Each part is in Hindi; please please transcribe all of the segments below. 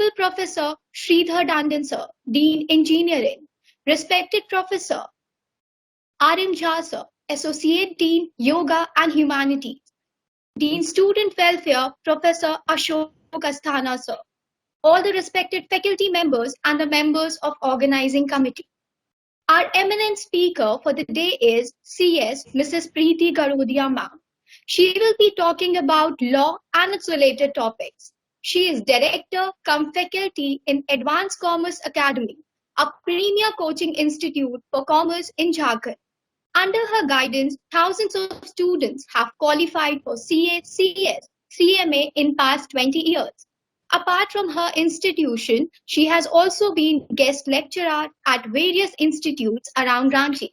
Honorable Professor Sridhar Tandon Sir, Dean Engineering, Respected Professor R.M. Jha Sir, Associate Dean Yoga and Humanities, Dean Student Welfare Professor Ashok Asthana Sir, all the respected faculty members and the members of organizing committee. Our eminent speaker for the day is CS Mrs. Preeti Garodia ma'am. She will be talking about law and its related topics. She is director cum faculty in Advanced Commerce Academy, a premier coaching institute for commerce in Jharkhand. Under her guidance, thousands of students have qualified for CA, CS, CMA in past 20 years. Apart from her institution, she has also been guest lecturer at various institutes around Ranchi.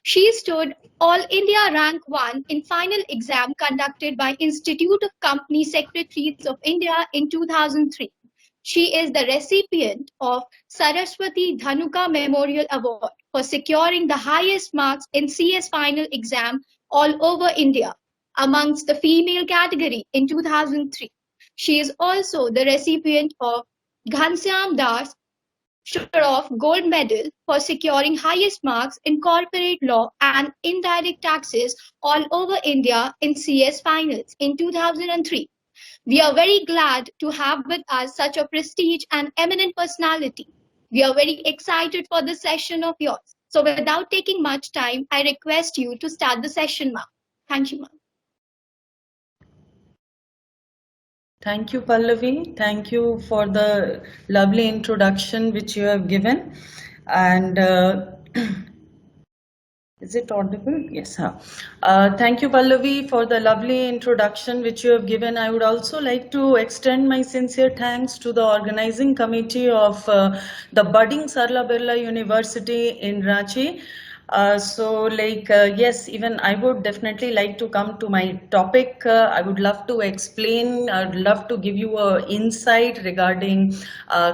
She stood All India Rank 1 in final exam conducted by Institute of Company Secretaries of India in 2003. She is the recipient of Saraswati Dhanuka Memorial Award for securing the highest marks in CS final exam all over India amongst the female category in 2003. She is also the recipient of Ghanshyam Das Shroff Gold Medal for securing highest marks in corporate law and indirect taxes all over India in CS finals in 2003. We are very glad to have with us such a prestige and eminent personality. We are very excited for this session of yours. So without taking much time, I request you to start the session, ma'am. Thank you, ma'am. Thank you, Pallavi. Thank you for the lovely introduction which you have given. And is it audible? Yes, sir. Thank you, Pallavi, for the lovely introduction which you have given. I would also like to extend my sincere thanks to the organizing committee of the budding Sarla Birla University in Ranchi. Yes, even I would definitely like to come to my topic. I would love to explain, I'd love to give you an insight regarding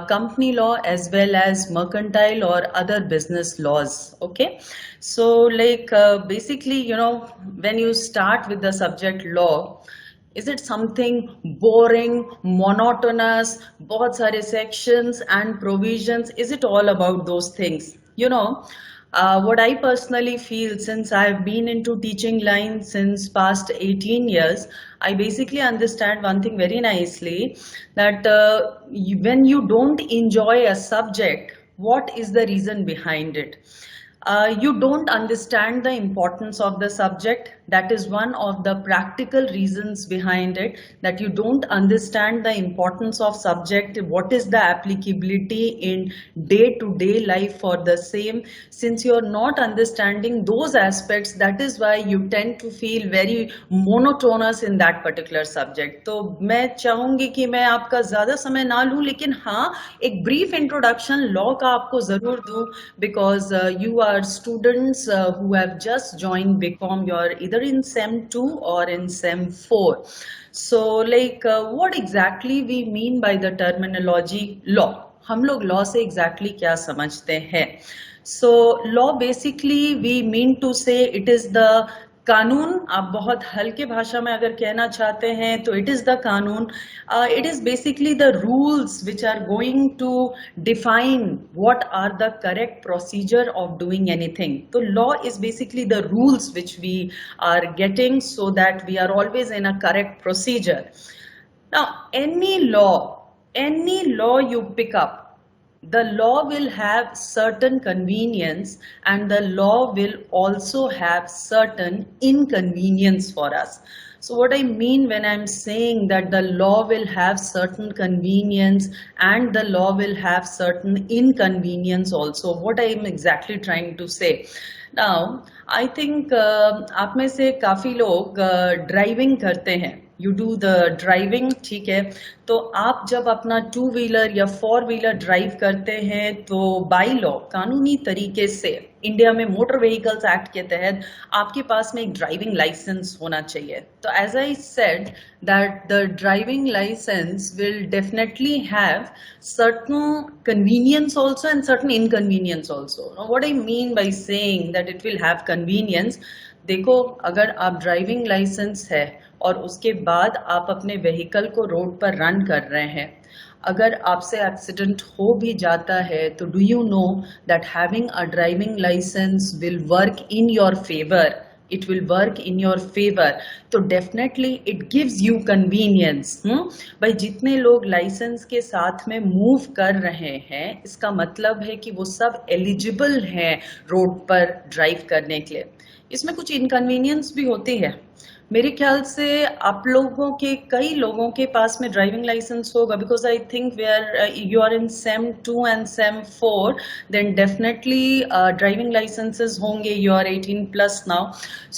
company law as well as mercantile or other business laws. Okay. So basically, you know, when you start with the subject law, is it something boring, monotonous, बहुत सारे sections and provisions? Is it all about those things? You know, what I personally feel, since I've been into teaching line since past 18 years, I basically understand one thing very nicely, that when you don't enjoy a subject, what is the reason behind it? You don't understand the importance of the subject. That is one of the practical reasons behind it, that you don't understand the importance of subject, what is the applicability in day-to-day life for the same. Since you're not understanding those aspects, that is why you tend to feel very monotonous in that particular subject. तो मैं चाहूँगी कि मैं आपका ज़्यादा समय ना लूँ, लेकिन हाँ एक brief introduction law का आपको ज़रूर दूँ, because you are students who have just joined BCom. You're either in SEM 2 or in SEM 4. So what exactly we mean by the terminology law? हम लोग law से exactly क्या समझते हैं? So law basically we mean to say it is the कानून. आप बहुत हल्के भाषा में अगर कहना चाहते हैं तो इट इज द कानून. It is basically the rules which are going to define what are the correct procedure of doing anything. तो law is basically the rules which we are getting so that we are always in a correct procedure. Now any law you pick up, the law will have certain convenience and the law will also have certain inconvenience for us. So what I mean when I'm saying that the law will have certain convenience and the law will have certain inconvenience also, what I am exactly trying to say. Now, I think आप में से काफ़ी लोग ड्राइविंग करते हैं. You do the driving, ठीक है. तो आप जब अपना 2 व्हीलर या 4 व्हीलर ड्राइव करते हैं तो बाई लॉ कानूनी तरीके से इंडिया में मोटर व्हीकल्स एक्ट के तहत आपके पास में एक ड्राइविंग लाइसेंस होना चाहिए. तो as I said that the driving licence will definitely have certain convenience also and certain inconvenience also. What I mean by saying that it will have convenience, देखो अगर आप ड्राइविंग लाइसेंस है और उसके बाद आप अपने व्हीकल को रोड पर रन कर रहे हैं, अगर आपसे एक्सीडेंट हो भी जाता है तो do you know that having a driving licence will work in your favour, it will work in your favor. तो definitely it gives you convenience. भाई जितने लोग लाइसेंस के साथ में मूव कर रहे हैं इसका मतलब है कि वो सब एलिजिबल हैं रोड पर ड्राइव करने के लिए. इसमें कुछ इनकन्वीनियंस भी होती है. मेरे ख्याल से आप लोगों के कई लोगों के पास में ड्राइविंग लाइसेंस होगा because I think where you are in same 2 and same 4 then definitely driving licences होंगे. You are 18 plus now.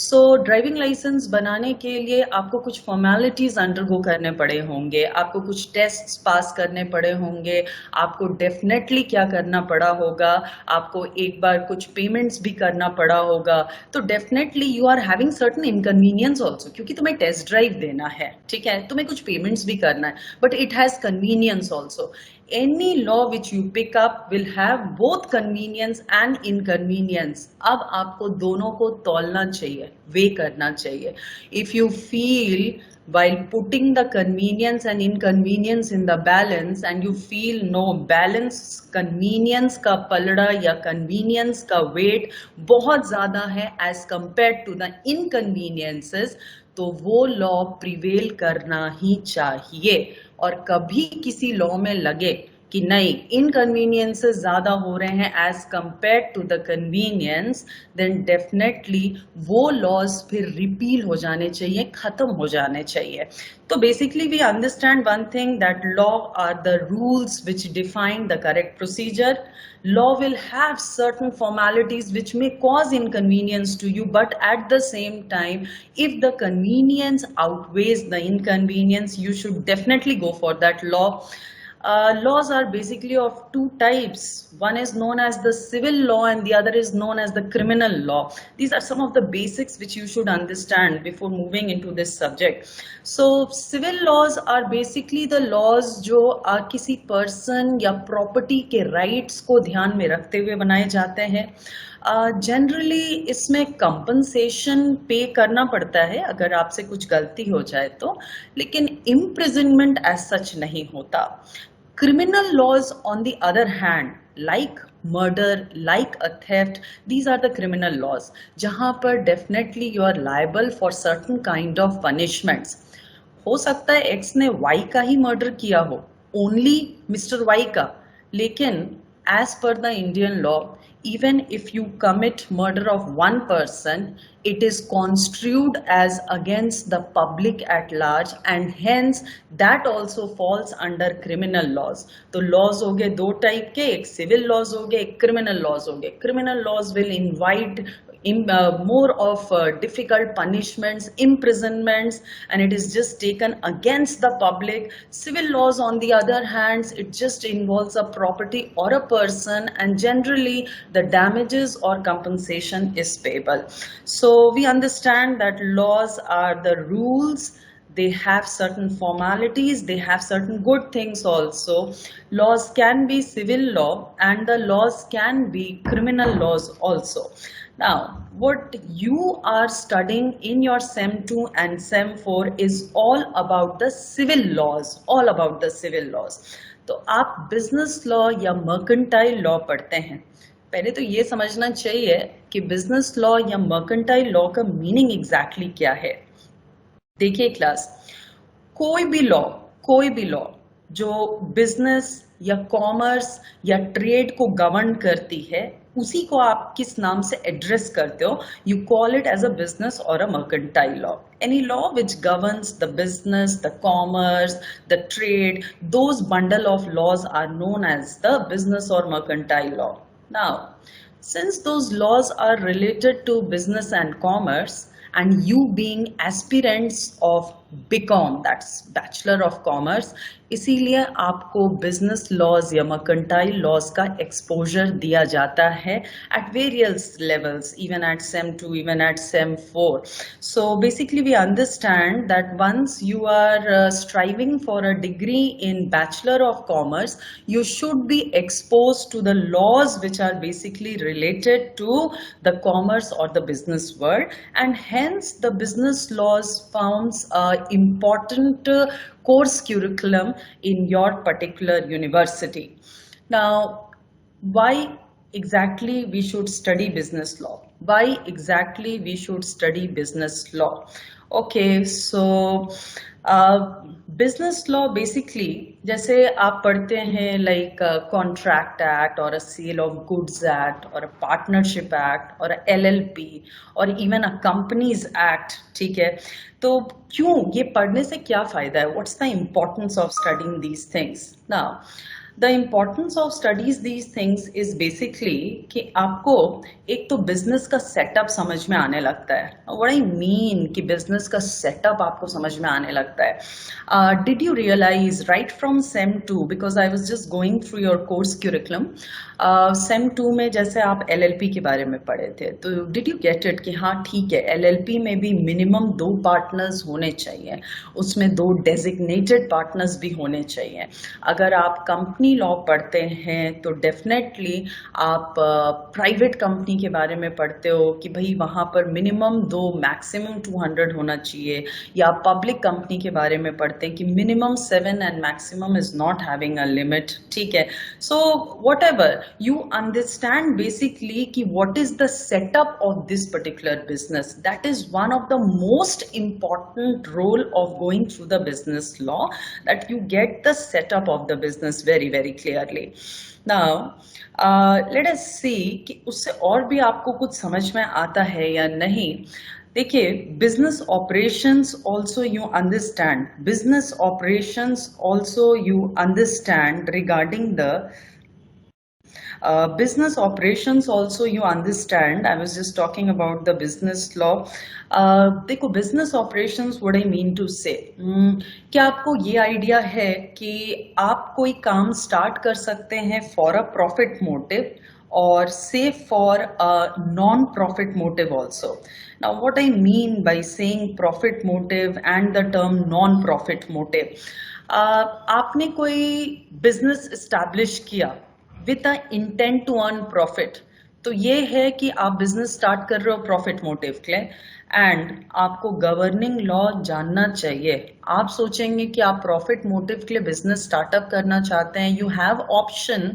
So driving licence बनाने के लिए आपको कुछ फॉर्मेलिटीज अंडरगो करने पड़े होंगे, आपको कुछ टेस्ट्स पास करने पड़े होंगे, आपको डेफिनेटली क्या करना पड़ा होगा, आपको एक बार कुछ पेमेंट्स भी करना पड़ा होगा. तो definitely you are having certain inconvenience also क्योंकि तुम्हें टेस्ट ड्राइव देना है, ठीक है, तुम्हें कुछ पेमेंट्स भी करना है, but it has convenience also. Any law which you pick up will have both convenience and inconvenience. अब आपको दोनों को तौलना चाहिए, वे करना चाहिए. If you feel while putting the convenience and inconvenience in the balance and you feel no balance, convenience का पलड़ा या convenience का weight बहुत ज़्यादा है as compared to the inconveniences, तो वो लॉ प्रिवेल करना ही चाहिए. और कभी किसी लॉ में लगे कि नहीं इनकन्वीनियंसेस ज्यादा हो रहे हैं as compared to the convenience, then definitely वो लॉज फिर रिपील हो जाने चाहिए, खत्म हो जाने चाहिए. तो basically we understand one thing that law are the rules which define the correct procedure. Law will have certain formalities which may cause inconvenience to you, but at the same time, if the convenience outweighs the inconvenience, you should definitely go for that law. Laws are basically of two types. One is known as the civil law and the other is known as the criminal law. These are some of the basics which you should understand before moving into this subject. So civil laws are basically the laws जो किसी person या property के rights को ध्यान में रखते हुए बनाए जाते हैं. जनरली इसमें कंपनसेशन पे करना पड़ता है अगर आपसे कुछ गलती हो जाए तो, लेकिन इम्प्रिजनमेंट एज सच नहीं होता. Criminal laws, on the other hand, like murder, like a theft, these are the criminal laws. जहाँ पर definitely you are liable for certain kind of punishments. हो सकता है X ने Y का ही murder किया हो, only Mr. Y का, लेकिन as per the Indian law, even if you commit murder of one person, it is construed as against the public at large and hence that also falls under criminal laws. तो laws हो गए दो टाइप के, एक civil laws हो गए, एक criminal laws हो गए. Criminal laws will invite more of difficult punishments, imprisonments, and it is just taken against the public. Civil laws on the other hand, it just involves a property or a person and generally the damages or compensation is payable. So we understand that laws are the rules. They have certain formalities, they have certain good things also. Laws can be civil law and the laws can be criminal laws also. Now, what you are studying in your SEM 2 and SEM 4 is all about the civil laws, all about the civil laws. तो आप business law या mercantile law पढ़ते हैं. पहले तो ये समझना चाहिए कि business law या mercantile law का meaning exactly क्या है. देखिए क्लास, कोई भी लॉ जो बिजनेस या कॉमर्स या ट्रेड को गवर्न करती है उसी को आप किस नाम से एड्रेस करते हो? You call it as a business or a mercantile law. Any law which governs the business, the commerce, the trade, those bundle of laws are known as the business or mercantile law. Now, since those laws are related to business and commerce, and you being aspirants of BCom, that's Bachelor of Commerce, इसीलिए आपको बिजनेस लॉज या मर्केंटाइल लॉज का एक्सपोजर दिया जाता है at various levels, even at SEM 2, even at SEM 4. So basically we understand that once you are striving for a degree in Bachelor of Commerce, you should be exposed to the laws which are basically related to the commerce or the business world, and hence the business laws forms important course curriculum in your particular university. Now, why exactly we should study business law? Why exactly we should study business law? Okay, so business law basically जैसे आप पढ़ते हैं लाइक कॉन्ट्रैक्ट एक्ट और अ सेल ऑफ गुड्स एक्ट और अ पार्टनरशिप एक्ट और LLP और इवन अ कंपनीज एक्ट, ठीक है? तो क्यों ये पढ़ने से क्या फायदा है? What's the importance of studying these things? Now the importance of studies these things is basically कि आपको एक तो बिजनेस का सेटअप समझ में आने लगता है. व्हाट आई मीन कि बिजनेस का सेटअप आपको समझ में आने लगता है. Did you realise right from sem 2, because I was just going through your course curriculum, sem 2 में जैसे आप LLP के बारे में पढ़े थे, तो डिड यू गेट इट कि हाँ ठीक है, LLP में भी मिनिमम 2 पार्टनर्स होने चाहिए, उसमें 2 डेजिग्नेटेड पार्टनर्स भी होने चाहिए. अगर आप कंपनी लॉ पढ़ते हैं तो डेफिनेटली आप प्राइवेट कंपनी के बारे में पढ़ते हो कि भाई वहाँ पर मिनिमम 2 मैक्सिमम 200 होना चाहिए, या पब्लिक कंपनी के बारे में पढ़ते हैं कि minimum 7 and maximum is not having a limit, ठीक है? So what ever you understand basically ki what is the setup of this particular business. That is one of the most important role of going through the business law, that you get the setup of the business very very clearly. Now let us see कि उससे और भी आपको कुछ समझ में आता है या नहीं. देखिए, business operations also you understand, business operations also you understand regarding the business operations also you understand. I was just talking about the business law. देखो, business operations, what I mean to say, क्या आपको ये आइडिया है कि आप कोई काम स्टार्ट कर सकते हैं फॉर अ प्रॉफिट मोटिव और से for a non profit motive also? Now what I mean by saying profit motive and the term non profit motive, आपने कोई बिजनेस एस्टैब्लिश किया with the intent to earn profit, तो ये है कि आप बिजनेस स्टार्ट कर रहे हो प्रॉफिट मोटिव के लिए, एंड आपको गवर्निंग लॉ जानना चाहिए. आप सोचेंगे कि आप प्रॉफिट मोटिव के लिए बिजनेस स्टार्टअप करना चाहते हैं, you have option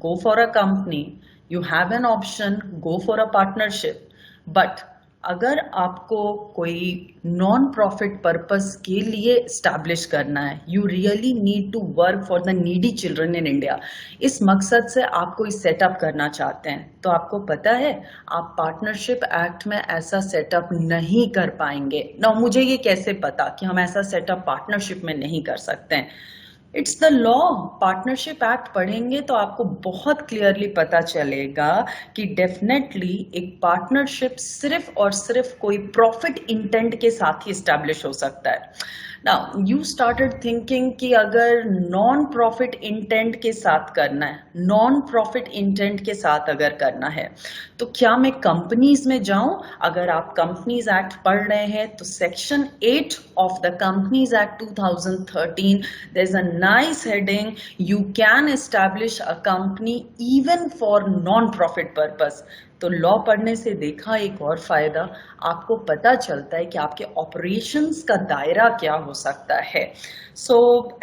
go for a company, you have an option go for a partnership. But अगर आपको कोई नॉन प्रॉफिट पर्पस के लिए एस्टैब्लिश करना है, you really need to work for the needy children in India, इस मकसद से आप कोई सेटअप करना चाहते हैं, तो आपको पता है आप पार्टनरशिप एक्ट में ऐसा सेटअप नहीं कर पाएंगे. ना मुझे ये कैसे पता कि हम ऐसा सेटअप पार्टनरशिप में नहीं कर सकते हैं? It's the law. Partnership act पढ़ेंगे तो आपको बहुत क्लियरली पता चलेगा कि डेफिनेटली एक पार्टनरशिप सिर्फ और सिर्फ कोई प्रॉफिट इंटेंट के साथ ही एस्टैब्लिश हो सकता है. नाउ यू स्टार्टेड थिंकिंग कि अगर नॉन प्रॉफिट इंटेंट के साथ करना है, नॉन प्रॉफिट इंटेंट के साथ अगर करना है, तो क्या मैं कंपनीज में जाऊं? अगर आप कंपनीज एक्ट पढ़ रहे हैं तो section 8 of the companies act 2013, there is a nice heading, you can establish a company even for non profit purpose. तो लॉ पढ़ने से देखा एक और फायदा, आपको पता चलता है कि आपके ऑपरेशंस का दायरा क्या हो सकता है. So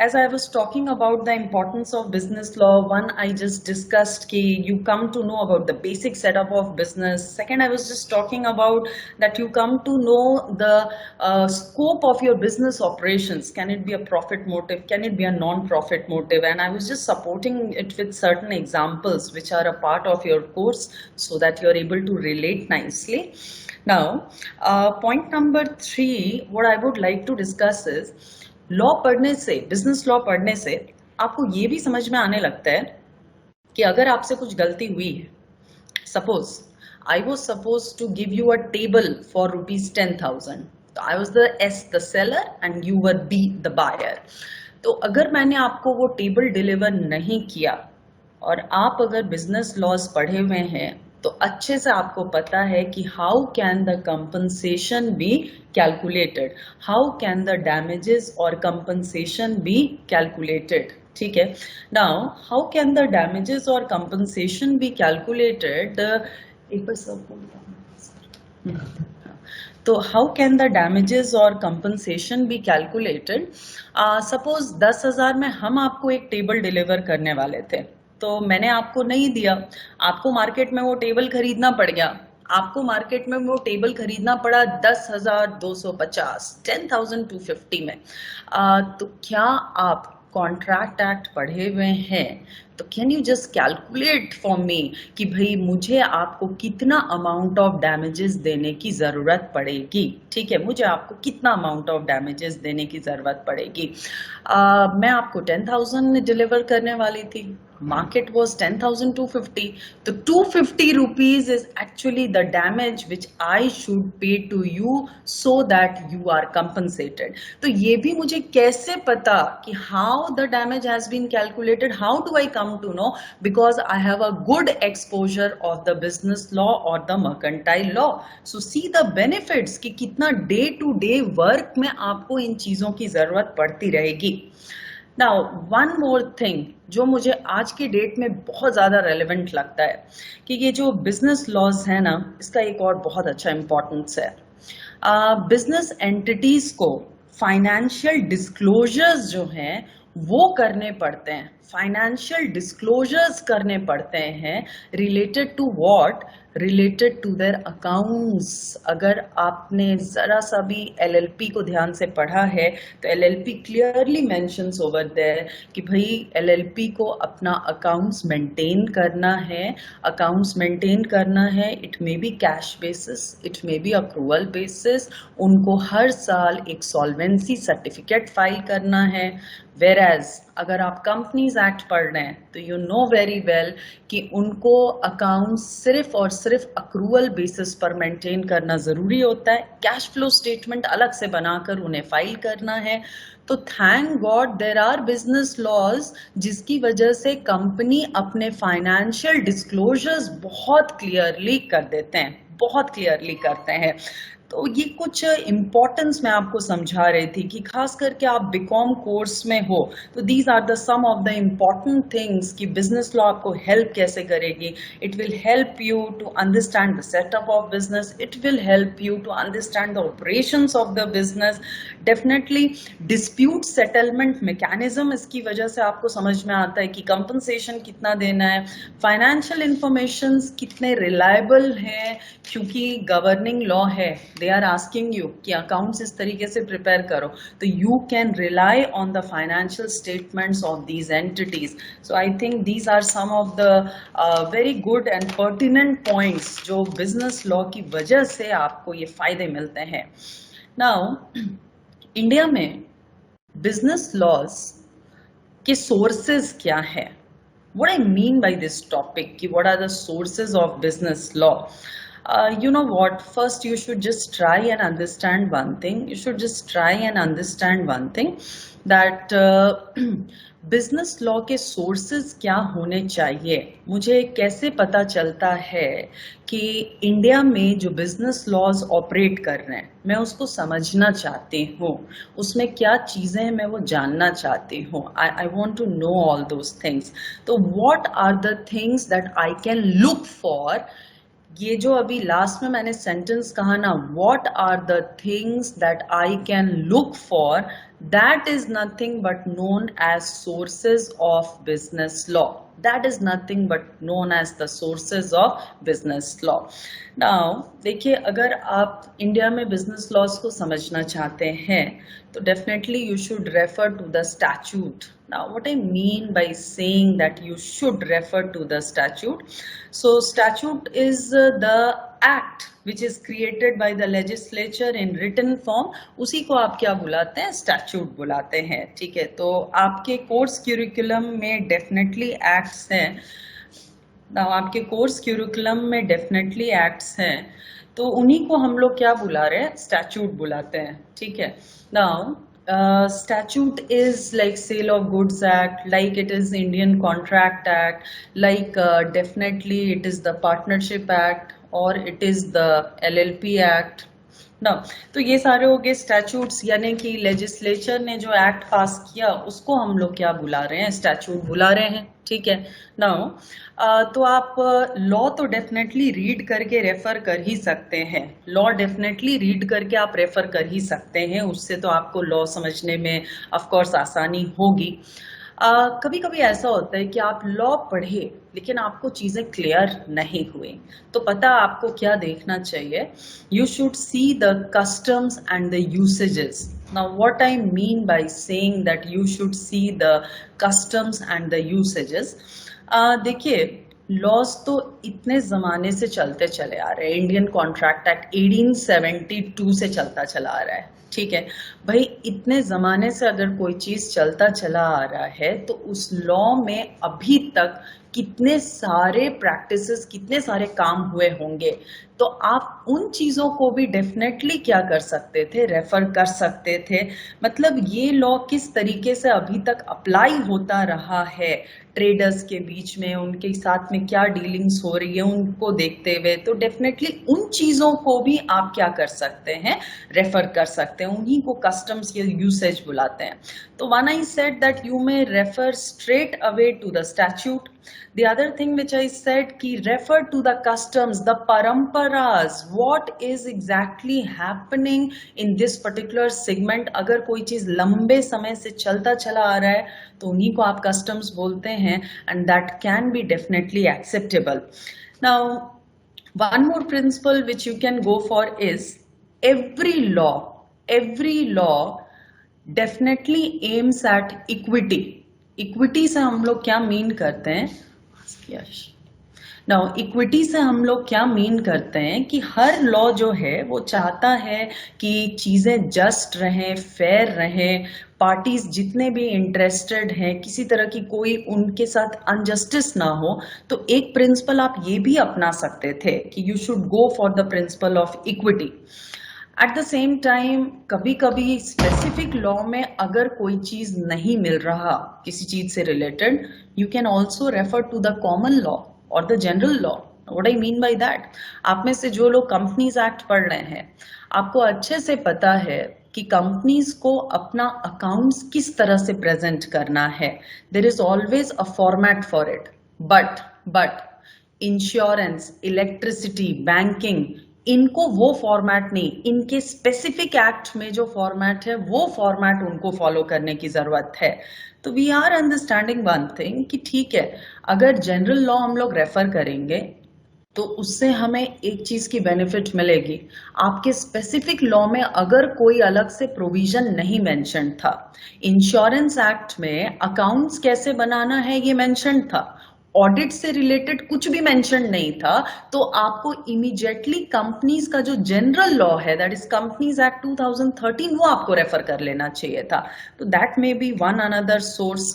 as I was talking about the importance of business law, one I just discussed कि you come to know about the basic setup of business. Second, I was just talking about that you come to know the scope of your business operations. Can it be a profit motive? Can it be a non-profit motive? And I was just supporting it with certain examples which are a part of your course so that you are able to relate nicely. Now, point number 3, what I would like to discuss is law पढ़ने से, business law पढ़ने से आपको ये भी समझ में आने लगता है कि अगर आपसे कुछ गलती हुई है, suppose I was supposed to give you a table for rupees 10,000. I was the S, the seller, and you were B, the buyer. तो अगर मैंने आपको वो टेबल डिलीवर नहीं किया और आप अगर बिजनेस लॉज पढ़े हुए हैं तो अच्छे से आपको पता है कि how can the compensation be calculated, how can the damages और कंपनसेशन बी कैलकुलेटेड. ठीक है. Now how can the damages और कंपनसेशन बी कैलकुलेटेड, एक बार सब तो हाउ कैन द डैमेजेस और कंपनसेशन बी कैलकुलेटेड? सपोज 10,000 में हम आपको एक टेबल डिलीवर करने वाले थे, तो मैंने आपको नहीं दिया, आपको मार्केट में वो टेबल खरीदना पड़ गया, आपको मार्केट में वो टेबल खरीदना पड़ा 10,250, 10,250 में। तो क्या आप कॉन्ट्रैक्ट एक्ट पढ़े हुए हैं? तो can you just calculate for me कि भाई मुझे आपको कितना अमाउंट ऑफ डैमेजेस देने की जरूरत पड़ेगी? ठीक है, मुझे आपको कितना अमाउंट ऑफ डैमेजेस देने की जरूरत पड़ेगी? मैं आपको 10,000 डिलीवर करने वाली थी, market was 10,250, तो 250 rupees is actually the damage which I should pay to you so that you are compensated. तो ये भी मुझे कैसे पता कि how the damage has been calculated? How do I come to know? Because I have a good exposure of the business law or the mercantile law. So see the benefits कि कितना day to day work में आपको इन चीजों की जरूरत पड़ती रहेगी। Now, one more thing जो मुझे आज के डेट में बहुत ज़्यादा रेलेवेंट लगता है कि ये जो बिजनेस लॉज है ना, इसका एक और बहुत अच्छा इम्पोर्टेंस है। बिजनेस एंटिटीज को फाइनेंशियल डिस्क्लोजर्स जो हैं वो करने पड़ते हैं, फाइनेंशियल डिस्क्लोजर्स करने पड़ते हैं related to what? Related to their accounts. अगर आपने जरा सा भी एलएलपी को ध्यान से पढ़ा है तो LLP clearly mentions over there कि भाई एलएलपी को अपना अकाउंट्स मेंटेन करना है, अकाउंट्स मेंटेन करना है। It may be cash basis, it may be accrual basis, उनको हर साल एक सॉल्वेंसी सर्टिफिकेट फाइल करना है। Whereas अगर आप कंपनीज एक्ट पढ़ रहे हैं तो यू नो वेरी वेल कि उनको अकाउंट सिर्फ और सिर्फ अक्रूवल बेसिस पर मेंटेन करना जरूरी होता है, कैश फ्लो स्टेटमेंट अलग से बनाकर उन्हें फाइल करना है। तो thank God there are business laws जिसकी वजह से कंपनी अपने फाइनेंशियल डिस्क्लोजर्स बहुत क्लियरली कर देते हैं, बहुत क्लियरली करते हैं। तो ये कुछ इम्पोर्टेंस मैं आपको समझा रही थी कि खास करके आप बीकॉम कोर्स में हो तो these are the sum of the important things कि बिजनेस लॉ आपको हेल्प कैसे करेगी। It will help you to understand the setup of business, it will help you to understand the operations of the business. Definitely dispute settlement mechanism इसकी वजह से आपको समझ में आता है कि कंपनसेशन कितना देना है, फाइनेंशियल इंफॉर्मेशन कितने रिलायबल हैं, क्योंकि गवर्निंग लॉ है, they are asking you कि accounts इस तरीके से prepare करो तो you can rely on the financial statements of these entities. So I think these are some of the very good and pertinent points जो business law की वजह से आपको ये फायदे मिलते हैं। Now इंडिया में business laws के sources क्या है? What I mean by this topic कि what are the sources of business law? You know what, first you should just try and understand one thing. You should just try and understand one thing that business law के सोर्सेज क्या होने चाहिए। मुझे कैसे पता चलता है कि इंडिया में जो बिजनेस लॉज ऑपरेट कर रहे हैं मैं उसको समझना चाहती हूँ, उसमें क्या चीज़ें हैं मैं वो जानना चाहती हूँ। I want to know all those things. तो what are the things that I can look for? ये जो अभी लास्ट में मैंने सेंटेंस कहा ना, what are the things that I can look for, that is nothing but known as sources of business law. That is nothing but known as the sources of business law. Now, देखिए अगर आप इंडिया में बिजनेस लॉज को समझना चाहते हैं तो definitely you should refer to the statute. Now, what I mean by saying that you should refer to the statute, so statute is the act which is created by the legislature in written form, उसी को आप क्या बुलाते हैं? स्टैट्यूट बुलाते हैं। ठीक है, तो आपके कोर्स क्यूरिकुलम में डेफिनेटली एक्ट्स हैं। नाउ आपके कोर्स क्यूरिकुलम में डेफिनेटली एक्ट्स हैं, तो उन्हीं को हम लोग क्या बुला रहे हैं? स्टैट्यूट बुलाते हैं। ठीक है, now statute is like Sale of Goods Act, like it is Indian Contract Act, like definitely it is the Partnership Act or it is the LLP Act, ना। तो ये सारे हो गए स्टैचूट्स, यानी कि लेजिस्लेचर ने जो एक्ट पास किया उसको हम लोग क्या बुला रहे हैं, स्टैचूट बुला रहे हैं, ठीक है ना। तो आप लॉ तो डेफिनेटली रीड करके रेफर कर ही सकते हैं, लॉ डेफिनेटली रीड करके आप रेफर कर ही सकते हैं, उससे तो आपको लॉ समझने में ऑफ कोर्स आसानी होगी। कभी कभी ऐसा होता है कि आप लॉ पढ़े लेकिन आपको चीजें क्लियर नहीं हुई, तो पता आपको क्या देखना चाहिए, you should see the customs and the usages. Now what I mean by saying that you should see the customs and the usages, देखिए लॉज तो इतने जमाने से चलते चले आ रहे हैं, इंडियन कॉन्ट्रैक्ट एक्ट 1872 से चलता चला आ रहा है, ठीक है भाई। इतने जमाने से अगर कोई चीज चलता चला आ रहा है तो उस लॉ में अभी तक कितने सारे प्रैक्टिसेस, कितने सारे काम हुए होंगे, तो आप उन चीजों को भी डेफिनेटली क्या कर सकते थे, रेफर कर सकते थे। मतलब ये लॉ किस तरीके से अभी तक अप्लाई होता रहा है ट्रेडर्स के बीच में, उनके साथ में क्या डीलिंग्स हो रही है उनको देखते हुए, तो डेफिनेटली उन चीजों को भी आप क्या कर सकते हैं, रेफर कर सकते हैं, उन्हीं को कस्टम्स या यूसेज बुलाते हैं। तो one I said that you may refer straight away to the statute. The other thing which I said कि refer to the customs, the paramparas, what is exactly happening in this particular segment। अगर कोई चीज लंबे समय से चलता चला आ रहा है तो उन्हीं को आप customs बोलते हैं, and that can be definitely acceptable। Now one more principle which you can go for is every law definitely aims at equity। Equity से हम लोग क्या मीन करते हैं, नाउ इक्विटी से हम लोग क्या मीन करते हैं कि हर लॉ जो है वो चाहता है कि चीजें जस्ट रहें, फेयर रहें, पार्टीज जितने भी इंटरेस्टेड हैं किसी तरह की कोई उनके साथ अनजस्टिस ना हो। तो एक प्रिंसिपल आप ये भी अपना सकते थे कि you should go for the principle of equity. At the same time कभी कभी स्पेसिफिक लॉ में अगर कोई चीज नहीं मिल रहा किसी चीज से related, you can also refer to the common law or the general law. What I mean by that, आप में से जो लोग कंपनीज एक्ट पढ़ रहे हैं आपको अच्छे से पता है कि कंपनीज को अपना अकाउंट्स किस तरह से प्रेजेंट करना है, there is always a format for it. But insurance, electricity, banking, इनको वो फॉर्मेट नहीं, इनके स्पेसिफिक एक्ट में जो फॉर्मेट है वो फॉर्मेट उनको फॉलो करने की जरूरत है। तो we are understanding one thing कि ठीक है अगर जनरल लॉ हम लोग रेफर करेंगे तो उससे हमें एक चीज की बेनिफिट मिलेगी, आपके स्पेसिफिक लॉ में अगर कोई अलग से प्रोविजन नहीं मेंशन था, इंश्योरेंस एक्ट में अकाउंट्स कैसे बनाना है ये मेंशन था, ऑडिट से रिलेटेड कुछ भी मेंशन नहीं था, तो आपको इमीडिएटली कंपनीज का जो जनरल लॉ है दैट इज कंपनीज एक्ट 2013 वो आपको रेफर कर लेना चाहिए था। तो that may be one another source.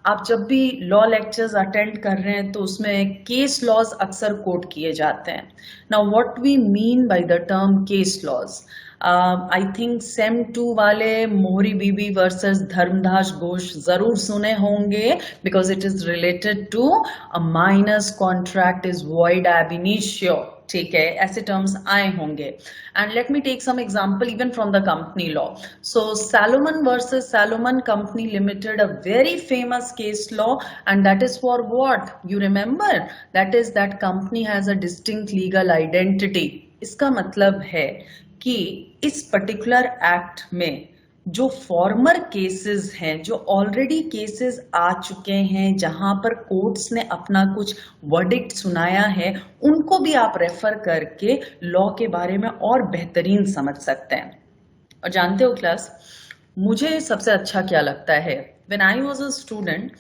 आप जब भी लॉ लेक्चर्स अटेंड कर रहे हैं तो उसमें केस लॉज अक्सर कोट किए जाते हैं। Now what we mean by the term case laws, I think sem 2 वाले मोहरी बीबी वर्सेस धर्मदास घोष जरूर सुने होंगे because it is related to a minus contract is void ab initio, ठीक है, ऐसे टर्म्स आए होंगे। And let me take some example even from the company law. So Salomon versus Salomon company limited, a very famous case law, and that is for what, you remember, that is that company has a distinct legal identity. इसका मतलब है कि इस पर्टिकुलर एक्ट में जो फॉर्मर केसेस हैं, जो ऑलरेडी केसेस आ चुके हैं जहां पर कोर्ट्स ने अपना कुछ वर्डिक्ट सुनाया है, उनको भी आप रेफर करके लॉ के बारे में और बेहतरीन समझ सकते हैं। और जानते हो क्लास, मुझे सबसे अच्छा क्या लगता है, when I was a student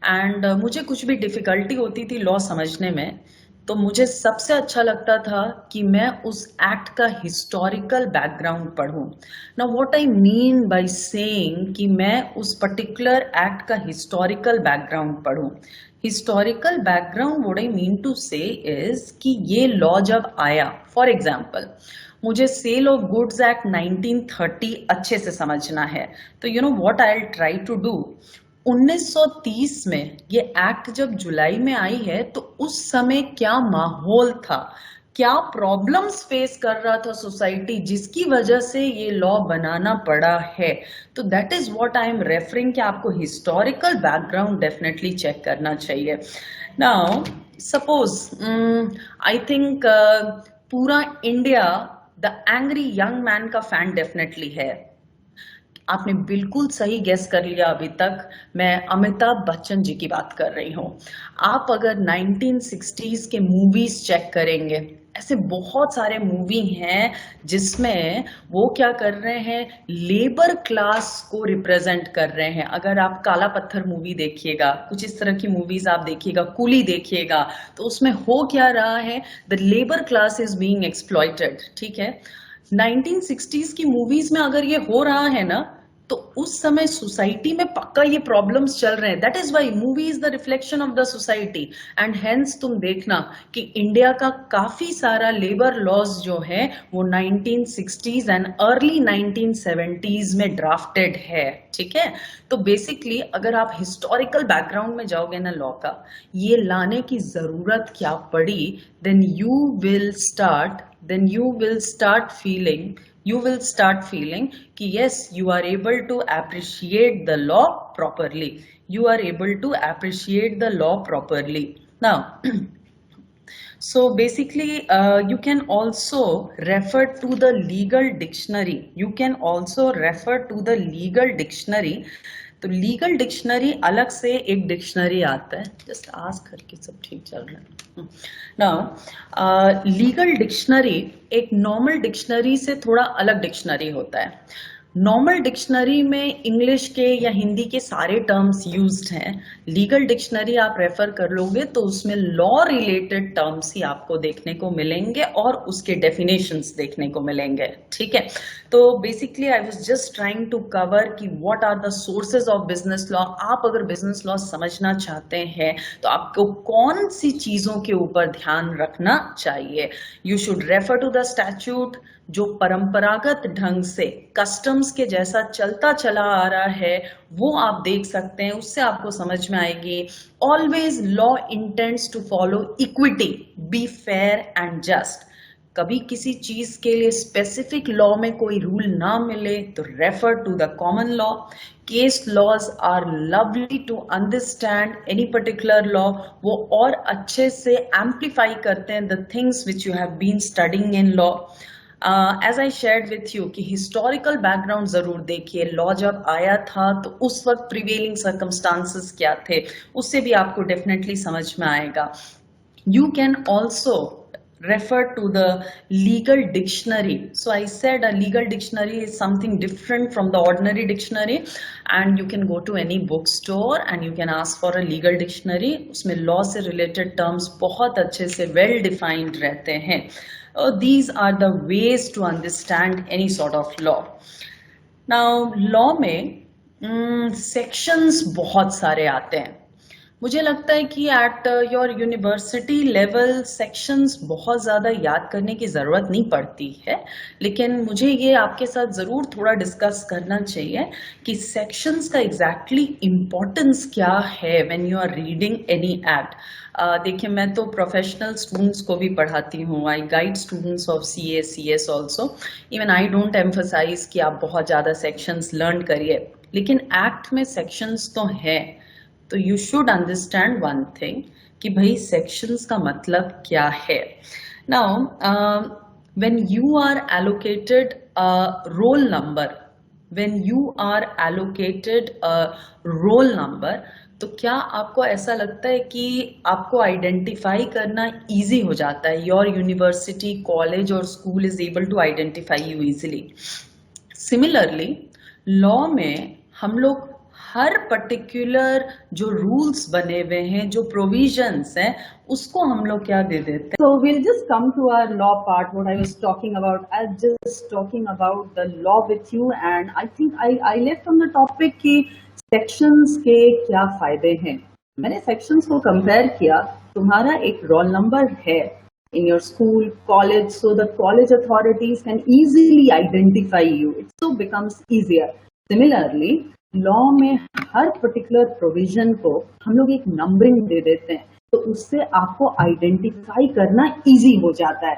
and मुझे कुछ भी डिफिकल्टी होती थी लॉ समझने में, तो मुझे सबसे अच्छा लगता था कि मैं उस एक्ट का हिस्टोरिकल बैकग्राउंड पढूं। Now what I mean by saying कि मैं उस पर्टिकुलर एक्ट का हिस्टोरिकल बैकग्राउंड पढूं। Historical background what I mean to say is कि ये लॉ जब आया, फॉर एग्जाम्पल मुझे सेल ऑफ गुड्स एक्ट 1930 अच्छे से समझना है, तो you know what I will try to do, 1930 में ये एक्ट जब जुलाई में आई है तो उस समय क्या माहौल था, क्या प्रॉब्लम्स फेस कर रहा था सोसाइटी जिसकी वजह से ये लॉ बनाना पड़ा है। तो that is what I am referring कि आपको हिस्टोरिकल बैकग्राउंड डेफिनेटली चेक करना चाहिए। नाउ सपोज आई थिंक पूरा India the angry young man का फैन डेफिनेटली है। आपने बिल्कुल सही गेस कर लिया अभी तक, मैं अमिताभ बच्चन जी की बात कर रही हूँ। आप अगर 1960s के मूवीज चेक करेंगे, ऐसे बहुत सारे मूवी हैं जिसमें वो क्या कर रहे हैं, लेबर क्लास को रिप्रेजेंट कर रहे हैं। अगर आप काला पत्थर मूवी देखिएगा, कुछ इस तरह की मूवीज आप देखिएगा, कूली देखिएगा, तो उसमें हो क्या रहा है, the labour class is being exploited. ठीक है, 1960s की मूवीज में अगर ये हो रहा है ना, तो उस समय सोसाइटी में पक्का ये प्रॉब्लम्स चल रहे हैं। That is why movie is the reflection of the society. And hence तुम देखना कि इंडिया का काफी सारा लेबर लॉज जो है वो 1960s एंड अर्ली 1970s में ड्राफ्टेड है। ठीक है, तो बेसिकली अगर आप हिस्टोरिकल बैकग्राउंड में जाओगे ना लॉ का, ये लाने की जरूरत क्या पड़ी, then you will start feeling कि yes, you are able to appreciate the law properly. Now so basically you can also refer to the legal dictionary. तो लीगल डिक्शनरी अलग से एक डिक्शनरी आता है, जस्ट आस्क करके सब ठीक चल रहा है। नाउ लीगल डिक्शनरी एक नॉर्मल डिक्शनरी से थोड़ा अलग डिक्शनरी होता है। नॉर्मल डिक्शनरी में इंग्लिश के या हिंदी के सारे टर्म्स यूज्ड हैं। लीगल डिक्शनरी आप रेफर कर लोगे तो उसमें लॉ रिलेटेड टर्म्स ही आपको देखने को मिलेंगे और उसके डेफिनेशंस देखने को मिलेंगे। ठीक है, तो basically I was just trying to cover कि what are the sources of business law. आप अगर बिजनेस लॉ समझना चाहते हैं तो आपको कौन सी चीजों के ऊपर ध्यान रखना चाहिए। You should refer to the statute जो परंपरागत ढंग से कस्टम्स के जैसा चलता चला आ रहा है, वो आप देख सकते हैं, उससे आपको समझ में आएगी। Always law intends to follow equity, be fair and just. कभी किसी चीज के लिए स्पेसिफिक लॉ में कोई रूल ना मिले तो refer to the common law. Case laws are lovely to understand any particular law, वो और अच्छे से एम्प्लीफाई करते हैं the things which you have been studying in law. As I shared with you कि हिस्टोरिकल बैकग्राउंड जरूर देखिए। लॉ जब आया था तो उस वक्त प्रिवेलिंग सर्कमस्टांसेस क्या थे, उससे भी आपको डेफिनेटली समझ में आएगा। You can also refer to the legal dictionary. So I said a legal dictionary is something different from the ordinary dictionary, and you can go to any bookstore and you can ask for a legal dictionary. उसमें law से related terms बहुत अच्छे से well defined रहते हैं। These are the ways to understand any sort of law. Now law में sections बहुत सारे आते हैं। मुझे लगता है कि at your university level sections बहुत ज़्यादा याद करने की ज़रूरत नहीं पड़ती है, लेकिन मुझे ये आपके साथ ज़रूर थोड़ा डिस्कस करना चाहिए कि सेक्शंस का एग्जैक्टली इम्पोर्टेंस क्या है when you are reading any act. देखिए, मैं तो प्रोफेशनल स्टूडेंट्स को भी पढ़ाती हूँ। I guide students of CA CS also. Even I don't emphasise कि आप बहुत ज़्यादा सेक्शंस लर्न करिए, लेकिन एक्ट में सेक्शंस तो हैं, तो you should understand one thing कि भाई सेक्शंस का मतलब क्या है। Now when you are allocated roll number, तो क्या आपको ऐसा लगता है कि आपको आइडेंटिफाई करना इजी हो जाता है? योर यूनिवर्सिटी, कॉलेज और school is able to identify you easily. Similarly law में हम लोग हर पर्टिकुलर जो रूल्स बने हुए हैं, जो प्रोविजंस हैं, उसको हम लोग क्या दे देते हैं। So we'll just come to our law part, what I was talking about. I was just talking about the law with you, and I think I left on the topic कि sections के क्या फायदे हैं। मैंने sections को compare किया। तुम्हारा एक roll number है in your school, college, so the college authorities can easily identify you. It so becomes easier. Similarly, law में हर पर्टिकुलर प्रोविजन को हम लोग एक नंबरिंग दे देते हैं। तो उससे आपको आइडेंटिफाई करना इजी हो जाता है।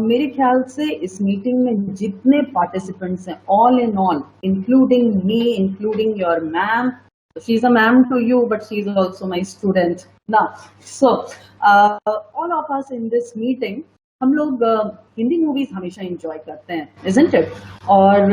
मेरे ख्याल से इस मीटिंग में जितने पार्टिसिपेंट्स हैं, all in all, including me, including your ma'am, she is a ma'am to you but she is also my student ना, so all of us in this meeting, हम लोग हिंदी मूवीज हमेशा एंजॉय करते हैं, इजंट इट? और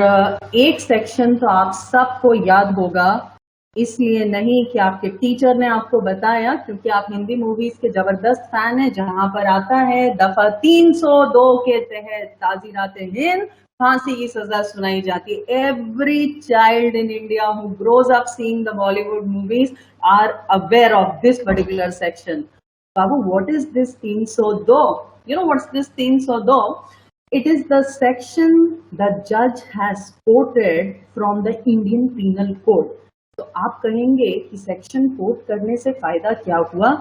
एक सेक्शन तो आप सबको याद होगा, इसलिए नहीं कि आपके टीचर ने आपको बताया, क्योंकि आप हिंदी मूवीज के जबरदस्त फैन हैं, जहां पर आता है दफा 302 के तहत ताज़ीरात हिंद, फांसी की सजा सुनाई जाती है। Every child in India who grows up seeing the Bollywood movies are aware of this particular section. बाबू, what is this 302? You know what's this 302? It is the section the judge has quoted from the Indian Penal Code. तो आप कहेंगे कि सेक्शन कोट करने से फायदा क्या हुआ?